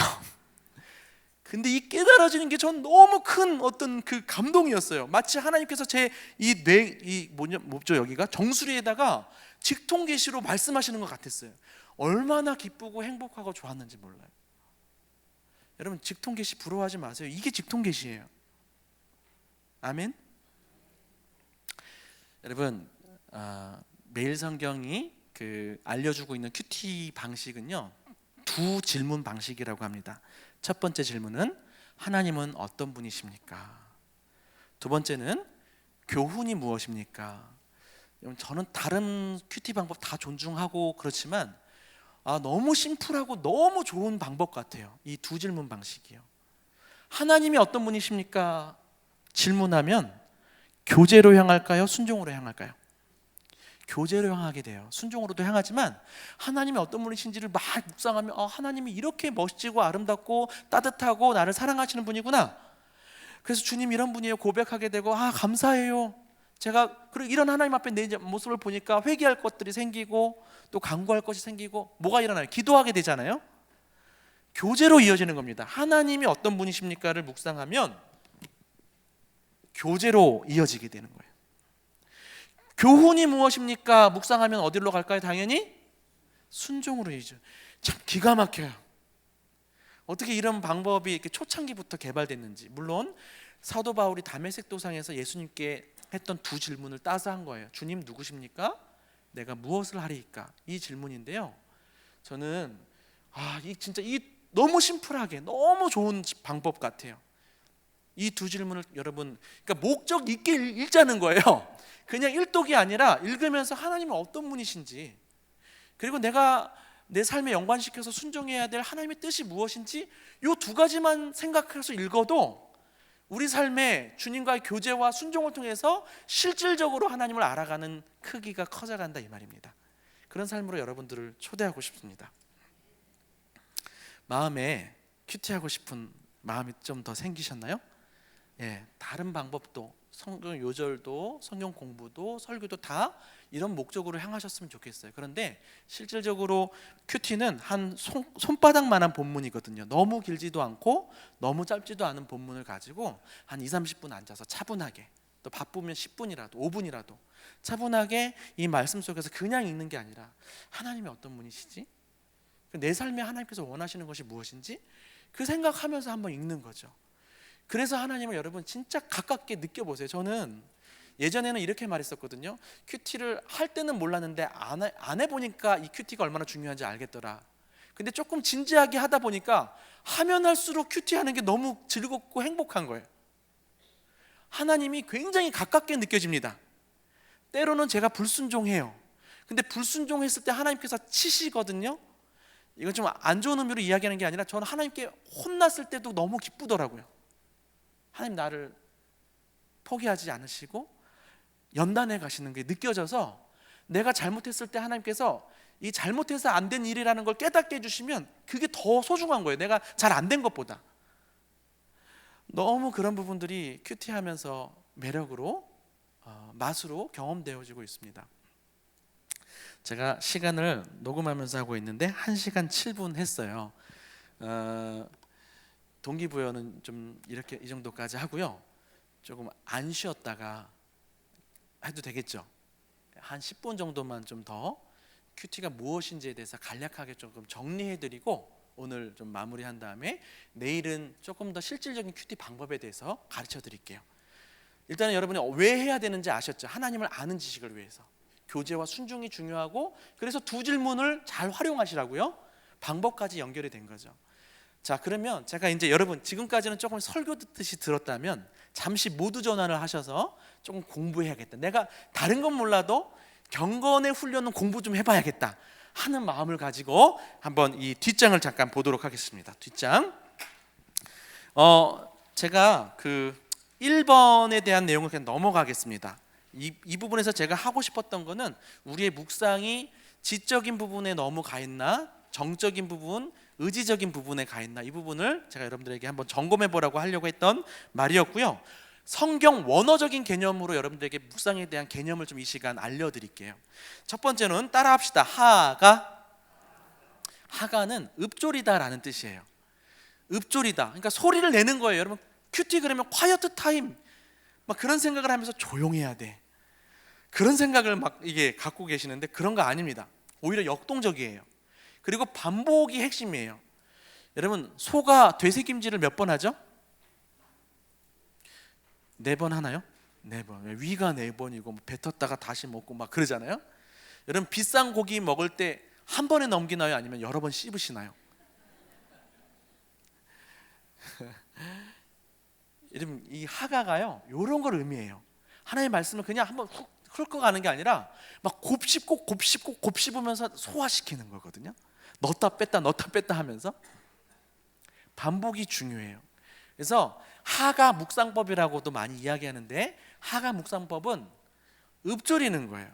근데 이 깨달아지는 게 전 너무 큰 어떤 그 감동이었어요. 마치 하나님께서 제 여기가 정수리에다가 직통 계시로 말씀하시는 것 같았어요. 얼마나 기쁘고 행복하고 좋았는지 몰라요. 여러분, 직통 계시 부러워하지 마세요. 이게 직통 계시예요. 아멘. 여러분, 매일 성경이 알려주고 있는 큐티 방식은요, 두 질문 방식이라고 합니다. 첫 번째 질문은 하나님은 어떤 분이십니까? 두 번째는 교훈이 무엇입니까? 저는 다른 큐티 방법 다 존중하고 그렇지만 너무 심플하고 너무 좋은 방법 같아요. 이 두 질문 방식이요. 하나님이 어떤 분이십니까? 질문하면 교제로 향할까요? 순종으로 향할까요? 교제로 향하게 돼요. 순종으로도 향하지만 하나님이 어떤 분이신지를 막 묵상하면 하나님이 이렇게 멋지고 아름답고 따뜻하고 나를 사랑하시는 분이구나. 그래서 주님 이런 분이에요 고백하게 되고 감사해요. 제가 그리고 이런 하나님 앞에 내 모습을 보니까 회개할 것들이 생기고 또 간구할 것이 생기고 뭐가 일어나요? 기도하게 되잖아요. 교제로 이어지는 겁니다. 하나님이 어떤 분이십니까를 묵상하면 교제로 이어지게 되는 거예요. 교훈이 무엇입니까? 묵상하면 어디로 갈까요? 당연히 순종으로 이어져. 참 기가 막혀요. 어떻게 이런 방법이 이렇게 초창기부터 개발됐는지. 물론 사도 바울이 다메섹 도상에서 예수님께 했던 두 질문을 따서 한 거예요. 주님 누구십니까? 내가 무엇을 하리이까? 이 질문인데요. 저는 진짜 너무 심플하게 너무 좋은 방법 같아요. 이 두 질문을 여러분 그러니까 목적 있게 읽자는 거예요. 그냥 일독이 아니라 읽으면서 하나님은 어떤 분이신지 그리고 내가 내 삶에 연관시켜서 순종해야 될 하나님의 뜻이 무엇인지 이 두 가지만 생각해서 읽어도 우리 삶에 주님과의 교제와 순종을 통해서 실질적으로 하나님을 알아가는 크기가 커져간다 이 말입니다. 그런 삶으로 여러분들을 초대하고 싶습니다. 마음에 큐티하고 싶은 마음이 좀 더 생기셨나요? 다른 방법도 성경 요절도 성경 공부도 설교도 다 이런 목적으로 향하셨으면 좋겠어요. 그런데 실질적으로 큐티는 한 손바닥만한 본문이거든요. 너무 길지도 않고 너무 짧지도 않은 본문을 가지고 한 2-30분 앉아서 차분하게 또 바쁘면 10분이라도 5분이라도 차분하게 이 말씀 속에서 그냥 읽는 게 아니라 하나님이 어떤 분이시지? 내 삶에 하나님께서 원하시는 것이 무엇인지 그 생각하면서 한번 읽는 거죠. 그래서 하나님을 여러분 진짜 가깝게 느껴보세요. 저는 예전에는 이렇게 말했었거든요. 큐티를 할 때는 몰랐는데 안 해보니까 이 큐티가 얼마나 중요한지 알겠더라. 근데 조금 진지하게 하다 보니까 하면 할수록 큐티하는 게 너무 즐겁고 행복한 거예요. 하나님이 굉장히 가깝게 느껴집니다. 때로는 제가 불순종해요. 근데 불순종했을 때 하나님께서 치시거든요. 이건 좀 안 좋은 의미로 이야기하는 게 아니라 저는 하나님께 혼났을 때도 너무 기쁘더라고요. 하나님 나를 포기하지 않으시고 연단해 가시는 게 느껴져서 내가 잘못했을 때 하나님께서 이 잘못해서 안 된 일이라는 걸 깨닫게 해주시면 그게 더 소중한 거예요. 내가 잘 안 된 것보다. 너무 그런 부분들이 큐티하면서 매력으로 맛으로 경험되어지고 있습니다. 제가 시간을 녹음하면서 하고 있는데 1시간 7분 했어요. 동기부여는 좀 이렇게 이 정도까지 하고요. 조금 안 쉬었다가 해도 되겠죠. 한 10분 정도만 좀 더 큐티가 무엇인지에 대해서 간략하게 조금 정리해드리고 오늘 좀 마무리한 다음에 내일은 조금 더 실질적인 큐티 방법에 대해서 가르쳐드릴게요. 일단은 여러분이 왜 해야 되는지 아셨죠? 하나님을 아는 지식을 위해서 교제와 순종이 중요하고 그래서 두 질문을 잘 활용하시라고요. 방법까지 연결이 된 거죠. 자, 그러면 제가 이제 여러분 지금까지는 조금 설교 듣듯이 들었다면 잠시 모두 전환을 하셔서 조금 공부해야겠다. 내가 다른 건 몰라도 경건의 훈련은 공부 좀 해봐야겠다 하는 마음을 가지고 한번 이 뒷장을 잠깐 보도록 하겠습니다. 뒷장. 제가 그 1번에 대한 내용을 그냥 넘어가겠습니다. 이 부분에서 제가 하고 싶었던 거는 우리의 묵상이 지적인 부분에 너무 가 있나 정적인 부분, 의지적인 부분에 가 있나 이 부분을 제가 여러분들에게 한번 점검해 보라고 하려고 했던 말이었고요. 성경 원어적인 개념으로 여러분들에게 묵상에 대한 개념을 좀 이 시간 알려드릴게요. 첫 번째는 따라합시다. 하가는 읍조리다라는 뜻이에요. 읍조리다. 그러니까 소리를 내는 거예요. 여러분 큐티 그러면 콰이어트 타임 막 그런 생각을 하면서 조용해야 돼. 그런 생각을 막 이게 갖고 계시는데 그런 거 아닙니다. 오히려 역동적이에요. 그리고 반복이 핵심이에요. 여러분 소가 되새김질을 몇 번 하죠? 4번 하나요? 4번. 위가 4번이고 뭐 뱉었다가 다시 먹고 막 그러잖아요. 여러분 비싼 고기 먹을 때 한 번에 넘기나요? 아니면 여러 번 씹으시나요? 여러분 이 하가가요 이런 걸 의미해요. 하나님의 말씀을 그냥 한번 훅 훑어가는 게 아니라 막 곱씹으면서 소화시키는 거거든요. 넣었다 뺐다 하면서 반복이 중요해요. 그래서 하가 묵상법이라고도 많이 이야기하는데 하가 묵상법은 읊조리는 거예요.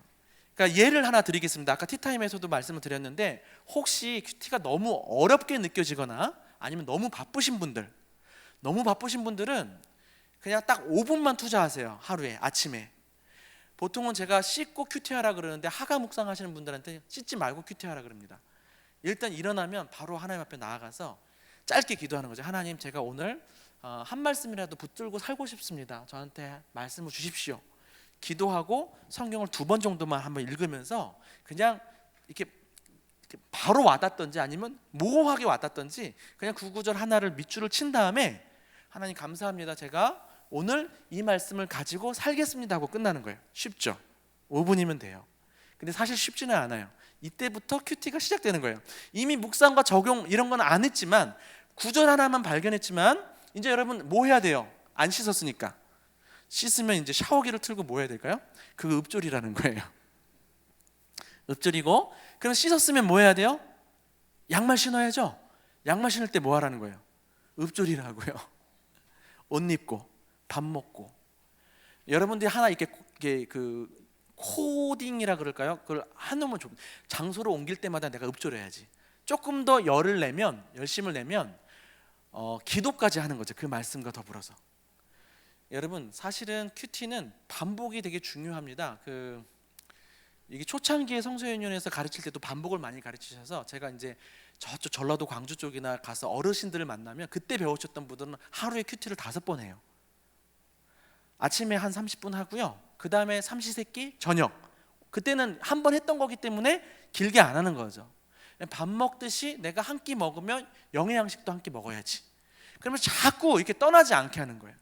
그러니까 예를 하나 드리겠습니다. 아까 티타임에서도 말씀을 드렸는데, 혹시 큐티가 너무 어렵게 느껴지거나 아니면 너무 바쁘신 분들은 그냥 딱 5분만 투자하세요. 하루에 아침에. 보통은 제가 씻고 큐티하라 그러는데 하가 묵상하시는 분들한테 씻지 말고 큐티하라 그럽니다. 일단 일어나면 바로 하나님 앞에 나아가서 짧게 기도하는 거죠. 하나님, 제가 오늘 한 말씀이라도 붙들고 살고 싶습니다. 저한테 말씀을 주십시오. 기도하고 성경을 2번 정도만 한번 읽으면서 그냥 이렇게 바로 와닿던지 아니면 모호하게 와닿던지 그냥 그 구절 하나를 밑줄을 친 다음에 하나님 감사합니다. 제가 오늘 이 말씀을 가지고 살겠습니다 하고 끝나는 거예요. 쉽죠? 5분이면 돼요. 근데 사실 쉽지는 않아요. 이때부터 큐티가 시작되는 거예요. 이미 묵상과 적용 이런 건 안 했지만 구절 하나만 발견했지만 이제 여러분 뭐 해야 돼요? 안 씻었으니까. 씻으면 이제 샤워기를 틀고 뭐 해야 될까요? 그거 읍조리라는 거예요. 읍조리고, 그럼 씻었으면 뭐 해야 돼요? 양말 신어야죠. 양말 신을 때 뭐 하라는 거예요? 읍조리라고요. 옷 입고 밥 먹고. 여러분들이 하나 이렇게 그 코딩이라 그럴까요? 그걸 해놓으면 좀 장소로 옮길 때마다 내가 읍조려야지. 조금 더 열심을 내면 기도까지 하는 거죠. 그 말씀과 더불어서. 여러분 사실은 큐티는 반복이 되게 중요합니다. 이게 초창기에 성서연연에서 가르칠 때도 반복을 많이 가르치셔서 제가 이제 저쪽 전라도 광주 쪽이나 가서 어르신들을 만나면 그때 배우셨던 분들은 하루에 큐티를 5번 해요. 아침에 한 30분 하고요. 그 다음에 삼시세끼 저녁. 그때는 한 번 했던 거기 때문에 길게 안 하는 거죠. 밥 먹듯이 내가 한 끼 먹으면 영양식도 한 끼 먹어야지. 그러면 자꾸 이렇게 떠나지 않게 하는 거예요.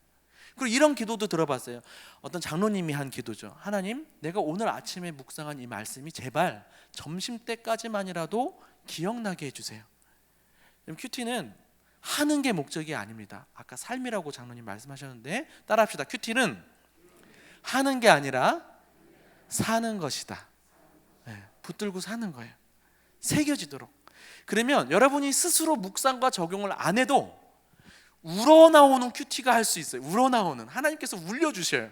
그리고 이런 기도도 들어봤어요. 어떤 장로님이 한 기도죠. 하나님, 내가 오늘 아침에 묵상한 이 말씀이 제발 점심때까지만이라도 기억나게 해주세요. 큐티는 하는 게 목적이 아닙니다. 아까 삶이라고 장로님 말씀하셨는데 따라합시다. 큐티는 하는 게 아니라 사는 것이다. 네, 붙들고 사는 거예요. 새겨지도록. 그러면 여러분이 스스로 묵상과 적용을 안 해도 우러나오는 큐티가 할 수 있어요. 우러나오는 하나님께서 울려주셔요.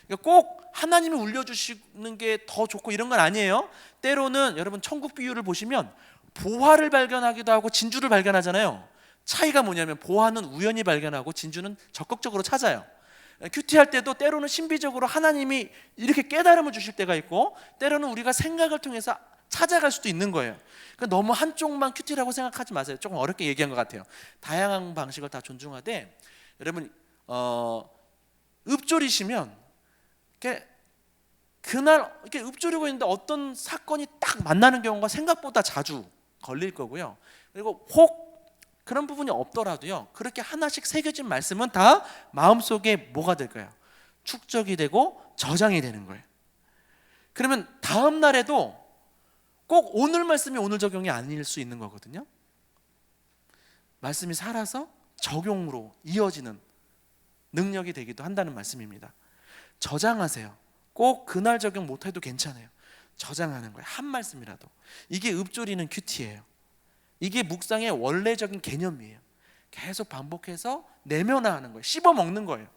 그러니까 꼭 하나님이 울려주시는 게 더 좋고 이런 건 아니에요. 때로는 여러분 천국 비유를 보시면 보화를 발견하기도 하고 진주를 발견하잖아요. 차이가 뭐냐면 보화는 우연히 발견하고 진주는 적극적으로 찾아요. 큐티할 때도 때로는 신비적으로 하나님이 이렇게 깨달음을 주실 때가 있고 때로는 우리가 생각을 통해서 찾아갈 수도 있는 거예요. 그러니까 너무 한쪽만 큐티라고 생각하지 마세요. 조금 어렵게 얘기한 것 같아요. 다양한 방식을 다 존중하되 여러분 읍조리시면 그날 이렇게 읍조리고 있는데 어떤 사건이 딱 만나는 경우가 생각보다 자주 걸릴 거고요. 그리고 혹 그런 부분이 없더라도요. 그렇게 하나씩 새겨진 말씀은 다 마음속에 뭐가 될까요? 축적이 되고 저장이 되는 거예요. 그러면 다음 날에도 꼭 오늘 말씀이 오늘 적용이 아닐 수 있는 거거든요. 말씀이 살아서 적용으로 이어지는 능력이 되기도 한다는 말씀입니다. 저장하세요. 꼭 그날 적용 못해도 괜찮아요. 저장하는 거예요. 한 말씀이라도. 이게 읍조리는 큐티예요. 이게 묵상의 원래적인 개념이에요. 계속 반복해서 내면화하는 거예요. 씹어먹는 거예요.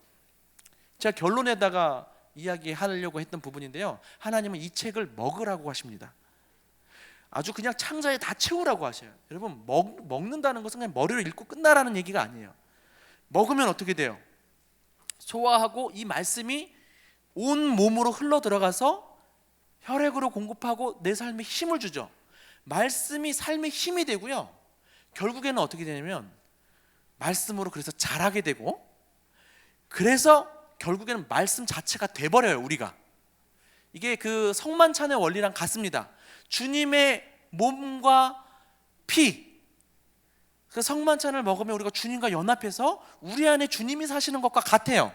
제가 결론에다가 이야기하려고 했던 부분인데요. 하나님은 이 책을 먹으라고 하십니다. 아주 그냥 창자에 다 채우라고 하셔요. 여러분 먹는다는 것은 그냥 머리로 읽고 끝나라는 얘기가 아니에요. 먹으면 어떻게 돼요? 소화하고 이 말씀이 온 몸으로 흘러 들어가서 혈액으로 공급하고 내 삶에 힘을 주죠. 말씀이 삶의 힘이 되고요. 결국에는 어떻게 되냐면 말씀으로 그래서 자라게 되고 그래서 결국에는 말씀 자체가 돼버려요. 우리가 이게 그 성만찬의 원리랑 같습니다. 주님의 몸과 피, 그 성만찬을 먹으면 우리가 주님과 연합해서 우리 안에 주님이 사시는 것과 같아요.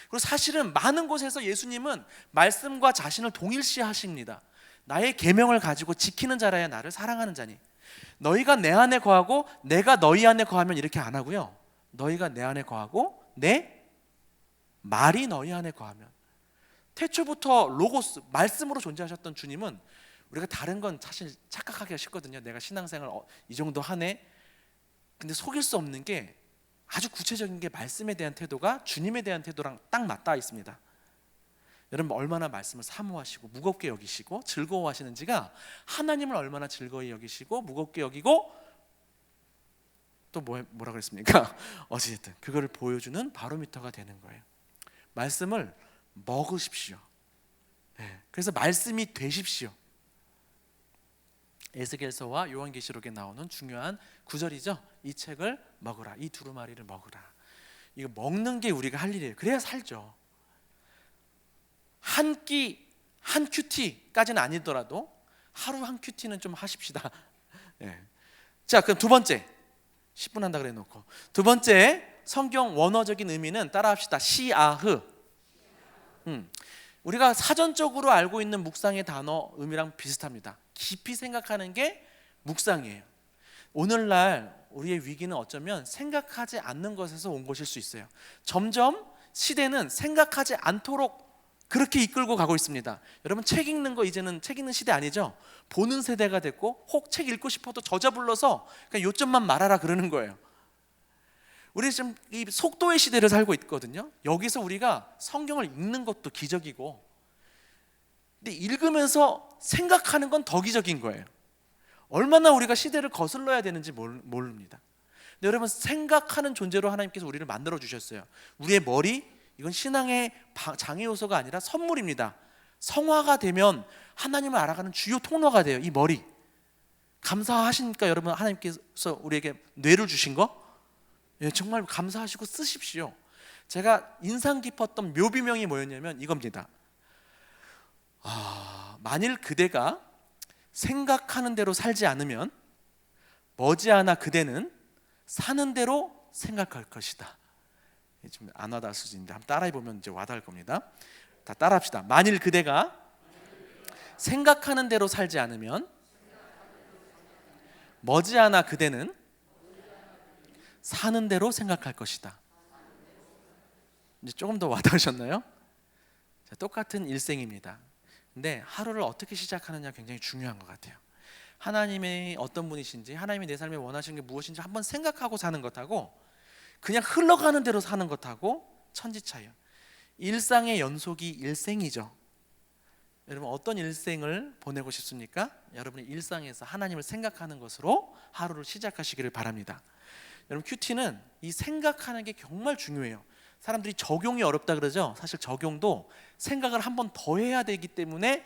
그리고 사실은 많은 곳에서 예수님은 말씀과 자신을 동일시하십니다. 나의 계명을 가지고 지키는 자라야 나를 사랑하는 자니. 너희가 내 안에 거하고 내가 너희 안에 거하면 이렇게 안 하고요. 너희가 내 안에 거하고 내 말이 너희 안에 거하면. 태초부터 로고스, 말씀으로 존재하셨던 주님은 우리가 다른 건 사실 착각하기가 쉽거든요. 내가 신앙생활 이 정도 하네. 근데 속일 수 없는 게 아주 구체적인 게 말씀에 대한 태도가 주님에 대한 태도랑 딱 맞닿아 있습니다. 여러분 얼마나 말씀을 사모하시고 무겁게 여기시고 즐거워하시는지가 하나님을 얼마나 즐거이 여기시고 무겁게 여기고 또 뭐라 그랬습니까? 어쨌든 그거를 보여주는 바로미터가 되는 거예요. 말씀을 먹으십시오. 네. 그래서 말씀이 되십시오. 에스겔서와 요한계시록에 나오는 중요한 구절이죠. 이 책을 먹으라. 이 두루마리를 먹으라. 이거 먹는 게 우리가 할 일이에요. 그래야 살죠. 한 끼, 한 큐티까지는 아니더라도 하루 한 큐티는 좀 하십시다. 네. 자, 그럼 두 번째 10분 한다 그래 놓고 두 번째 성경 원어적인 의미는 따라합시다. 시아흐. 우리가 사전적으로 알고 있는 묵상의 단어 의미랑 비슷합니다. 깊이 생각하는 게 묵상이에요. 오늘날 우리의 위기는 어쩌면 생각하지 않는 것에서 온 것일 수 있어요. 점점 시대는 생각하지 않도록 그렇게 이끌고 가고 있습니다. 여러분 책 읽는 거 이제는 책 읽는 시대 아니죠? 보는 세대가 됐고 혹 책 읽고 싶어도 저자 불러서 그냥 요점만 말하라 그러는 거예요. 우리 지금 이 속도의 시대를 살고 있거든요. 여기서 우리가 성경을 읽는 것도 기적이고 근데 읽으면서 생각하는 건 더 기적인 거예요. 얼마나 우리가 시대를 거슬러야 되는지 모릅니다. 근데 여러분 생각하는 존재로 하나님께서 우리를 만들어 주셨어요. 우리의 머리 이건 신앙의 장애 요소가 아니라 선물입니다. 성화가 되면 하나님을 알아가는 주요 통로가 돼요. 이 머리 감사하십니까? 여러분 하나님께서 우리에게 뇌를 주신 거 정말 감사하시고 쓰십시오. 제가 인상 깊었던 묘비명이 뭐였냐면 이겁니다. 만일 그대가 생각하는 대로 살지 않으면 머지않아 그대는 사는 대로 생각할 것이다. 좀 안 와닿을 수 있는데 한번 따라해보면 이제 와닿을 겁니다. 다 따라합시다. 만일 그대가 생각하는 대로 살지 않으면 머지않아 그대는 사는 대로 생각할 것이다. 이제 조금 더 와닿으셨나요? 자, 똑같은 일생입니다. 근데 하루를 어떻게 시작하느냐 굉장히 중요한 것 같아요. 하나님이 어떤 분이신지 하나님이 내 삶에 원하시는 게 무엇인지 한번 생각하고 사는 것하고 그냥 흘러가는 대로 사는 것하고 천지 차이요. 일상의 연속이 일생이죠. 여러분 어떤 일생을 보내고 싶습니까? 여러분의 일상에서 하나님을 생각하는 것으로 하루를 시작하시기를 바랍니다. 여러분 큐티는 이 생각하는 게 정말 중요해요. 사람들이 적용이 어렵다 그러죠. 사실 적용도 생각을 한 번 더 해야 되기 때문에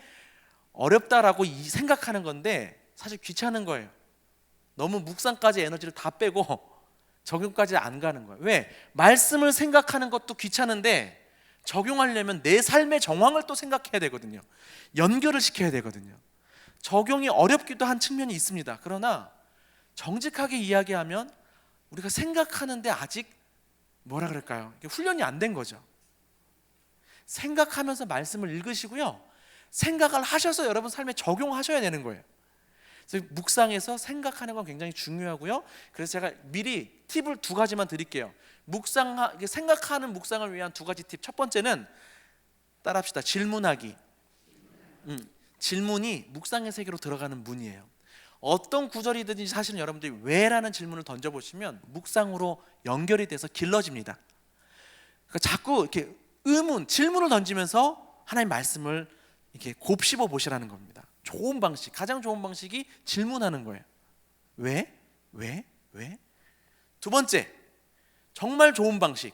어렵다라고 생각하는 건데 사실 귀찮은 거예요. 너무 묵상까지 에너지를 다 빼고 적용까지 안 가는 거예요. 왜? 말씀을 생각하는 것도 귀찮은데 적용하려면 내 삶의 정황을 또 생각해야 되거든요. 연결을 시켜야 되거든요. 적용이 어렵기도 한 측면이 있습니다. 그러나 정직하게 이야기하면 우리가 생각하는데 아직 뭐라 그럴까요? 훈련이 안 된 거죠. 생각하면서 말씀을 읽으시고요. 생각을 하셔서 여러분 삶에 적용하셔야 되는 거예요. 그래서 묵상에서 생각하는 건 굉장히 중요하고요. 그래서 제가 미리 팁을 두 가지만 드릴게요. 생각하는 묵상을 위한 두 가지 팁. 첫 번째는 따라합시다. 질문하기. 질문이 묵상의 세계로 들어가는 문이에요. 어떤 구절이든지 사실은 여러분들이 왜라는 질문을 던져보시면 묵상으로 연결이 돼서 길러집니다. 그러니까 자꾸 이렇게 의문, 질문을 던지면서 하나님 말씀을 이렇게 곱씹어 보시라는 겁니다. 좋은 방식, 가장 좋은 방식이 질문하는 거예요. 왜? 두 번째, 정말 좋은 방식,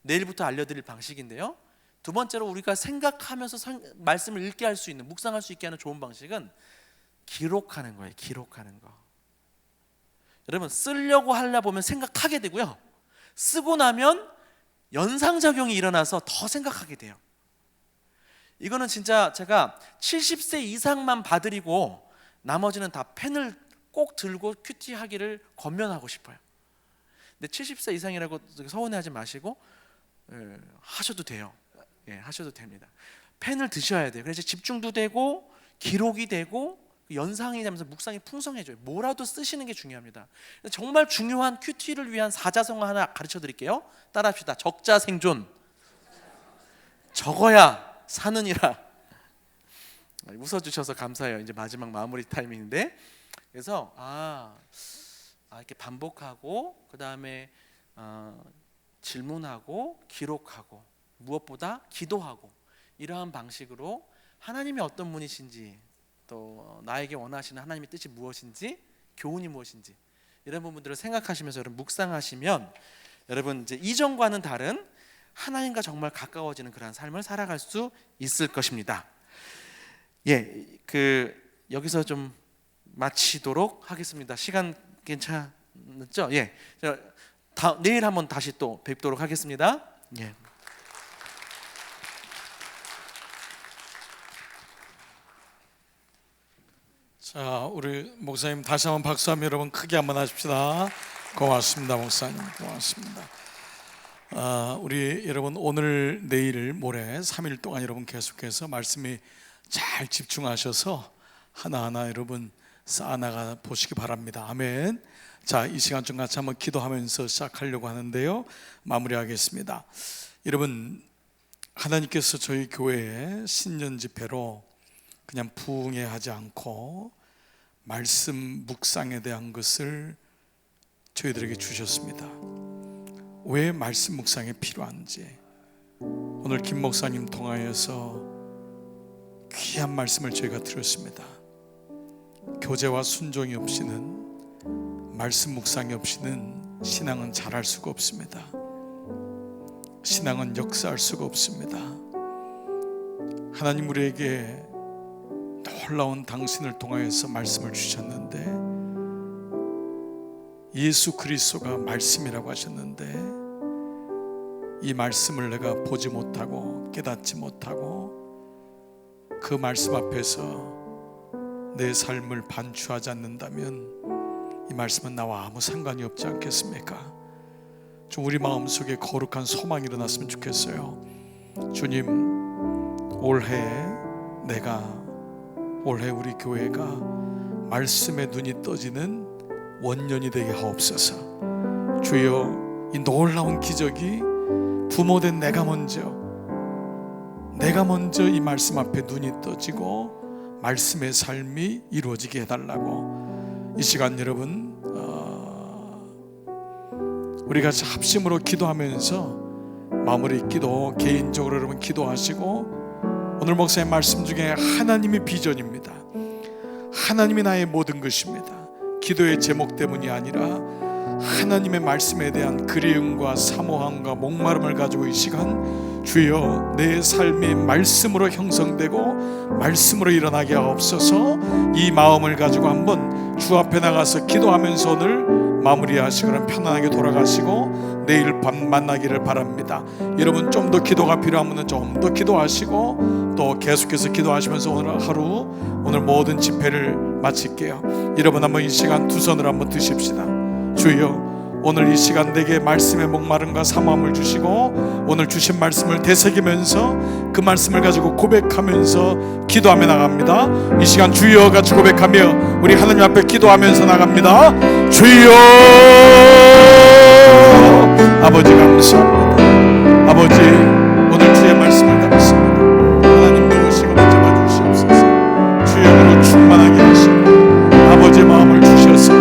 내일부터 알려드릴 방식인데요. 두 번째로 우리가 생각하면서 말씀을 읽게 할 수 있는, 묵상할 수 있게 하는 좋은 방식은 기록하는 거예요. 기록하는 거. 여러분 쓰려고 하려 보면 생각하게 되고요. 쓰고 나면 연상작용이 일어나서 더 생각하게 돼요. 이거는 진짜 제가 70세 이상만 봐드리고 나머지는 다 펜을 꼭 들고 큐티 하기를 권면하고 싶어요. 근데 70세 이상이라고 서운해하지 마시고 하셔도 돼요. 하셔도 됩니다. 펜을 드셔야 돼요. 그래서 집중도 되고 기록이 되고 연상이 되면서 묵상이 풍성해져요. 뭐라도 쓰시는 게 중요합니다. 정말 중요한 큐티를 위한 사자성어 하나 가르쳐 드릴게요. 따라합시다. 적자생존. 적어야 사느니라. 웃어주셔서 감사해요. 이제 마지막 마무리 타임인데, 그래서 이렇게 반복하고 그 다음에 질문하고 기록하고 무엇보다 기도하고 이러한 방식으로 하나님이 어떤 분이신지, 또 나에게 원하시는 하나님의 뜻이 무엇인지, 교훈이 무엇인지 이런 부분들을 생각하시면서 여러분 묵상하시면 여러분 이제 이전과는 다른 하나님과 정말 가까워지는 그런 삶을 살아갈 수 있을 것입니다. 여기서 좀 마치도록 하겠습니다. 시간 괜찮죠? 내일 한번 다시 또 뵙도록 하겠습니다. 자, 우리 목사님 다시 한번 박수하며 여러분 크게 한번 하십시다. 고맙습니다. 목사님 고맙습니다. 우리 여러분 오늘 내일 모레 3일 동안 여러분 계속해서 말씀에 잘 집중하셔서 하나하나 여러분 쌓아나가 보시기 바랍니다. 아멘. 자, 이 시간 좀 같이 한번 기도하면서 시작하려고 하는데요, 마무리하겠습니다. 여러분, 하나님께서 저희 교회에 신년 집회로 그냥 부흥회하지 않고 말씀 묵상에 대한 것을 저희들에게 주셨습니다. 왜 말씀 묵상이 필요한지 오늘 김 목사님 통하여서 귀한 말씀을 저희가 들었습니다. 교제와 순종이 없이는, 말씀 묵상이 없이는 신앙은 자랄 수가 없습니다. 신앙은 역사할 수가 없습니다. 하나님 우리에게 놀라운 당신을 통하여서 말씀을 주셨는데, 예수 그리스도가 말씀이라고 하셨는데, 이 말씀을 내가 보지 못하고 깨닫지 못하고 그 말씀 앞에서 내 삶을 반추하지 않는다면 이 말씀은 나와 아무 상관이 없지 않겠습니까? 좀 우리 마음속에 거룩한 소망이 일어났으면 좋겠어요. 주님, 올해 우리 교회가 말씀에 눈이 떠지는 원년이 되게 하옵소서. 주여, 이 놀라운 기적이 부모된 내가 먼저 이 말씀 앞에 눈이 떠지고 말씀의 삶이 이루어지게 해달라고 이 시간 여러분 우리 같이 합심으로 기도하면서 마무리 기도, 개인적으로 여러분 기도하시고, 오늘 목사의 말씀 중에 하나님이 비전입니다. 하나님이 나의 모든 것입니다. 기도의 제목 때문이 아니라 하나님의 말씀에 대한 그리움과 사모함과 목마름을 가지고 이 시간 주여 내 삶이 말씀으로 형성되고 말씀으로 일어나게 하옵소서. 이 마음을 가지고 한번 주 앞에 나가서 기도하면서 오늘 마무리하시거나 편안하게 돌아가시고 내일 밤 만나기를 바랍니다. 여러분 좀 더 기도가 필요하면 좀 더 기도하시고 또 계속해서 기도하시면서 오늘 모든 집회를 마칠게요. 여러분 한번 이 시간 두 손을 한번 드십시다. 주여, 오늘 이 시간 내게 말씀의 목마름과 사모함을 주시고 오늘 주신 말씀을 되새기면서 그 말씀을 가지고 고백하면서 기도하며 나갑니다. 이 시간 주여 같이 고백하며 우리 하나님 앞에 기도하면서 나갑니다. 주여, 아버지 감사합니다. 아버지, 오늘 주의 말씀을 담습니다. 하나님 누구시고 붙잡아 주시옵소서. 주여 충만하게 하시고 아버지의 마음을 주셔서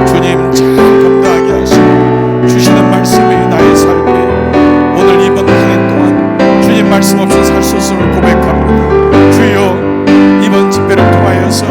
주님 잘 감당하게 하시고 주시는 말씀이 나의 삶에 오늘 이번 한 해 동안 주님 말씀 없이 살 수 없음을 고백합니다. 주여, 이번 집회를 통하여서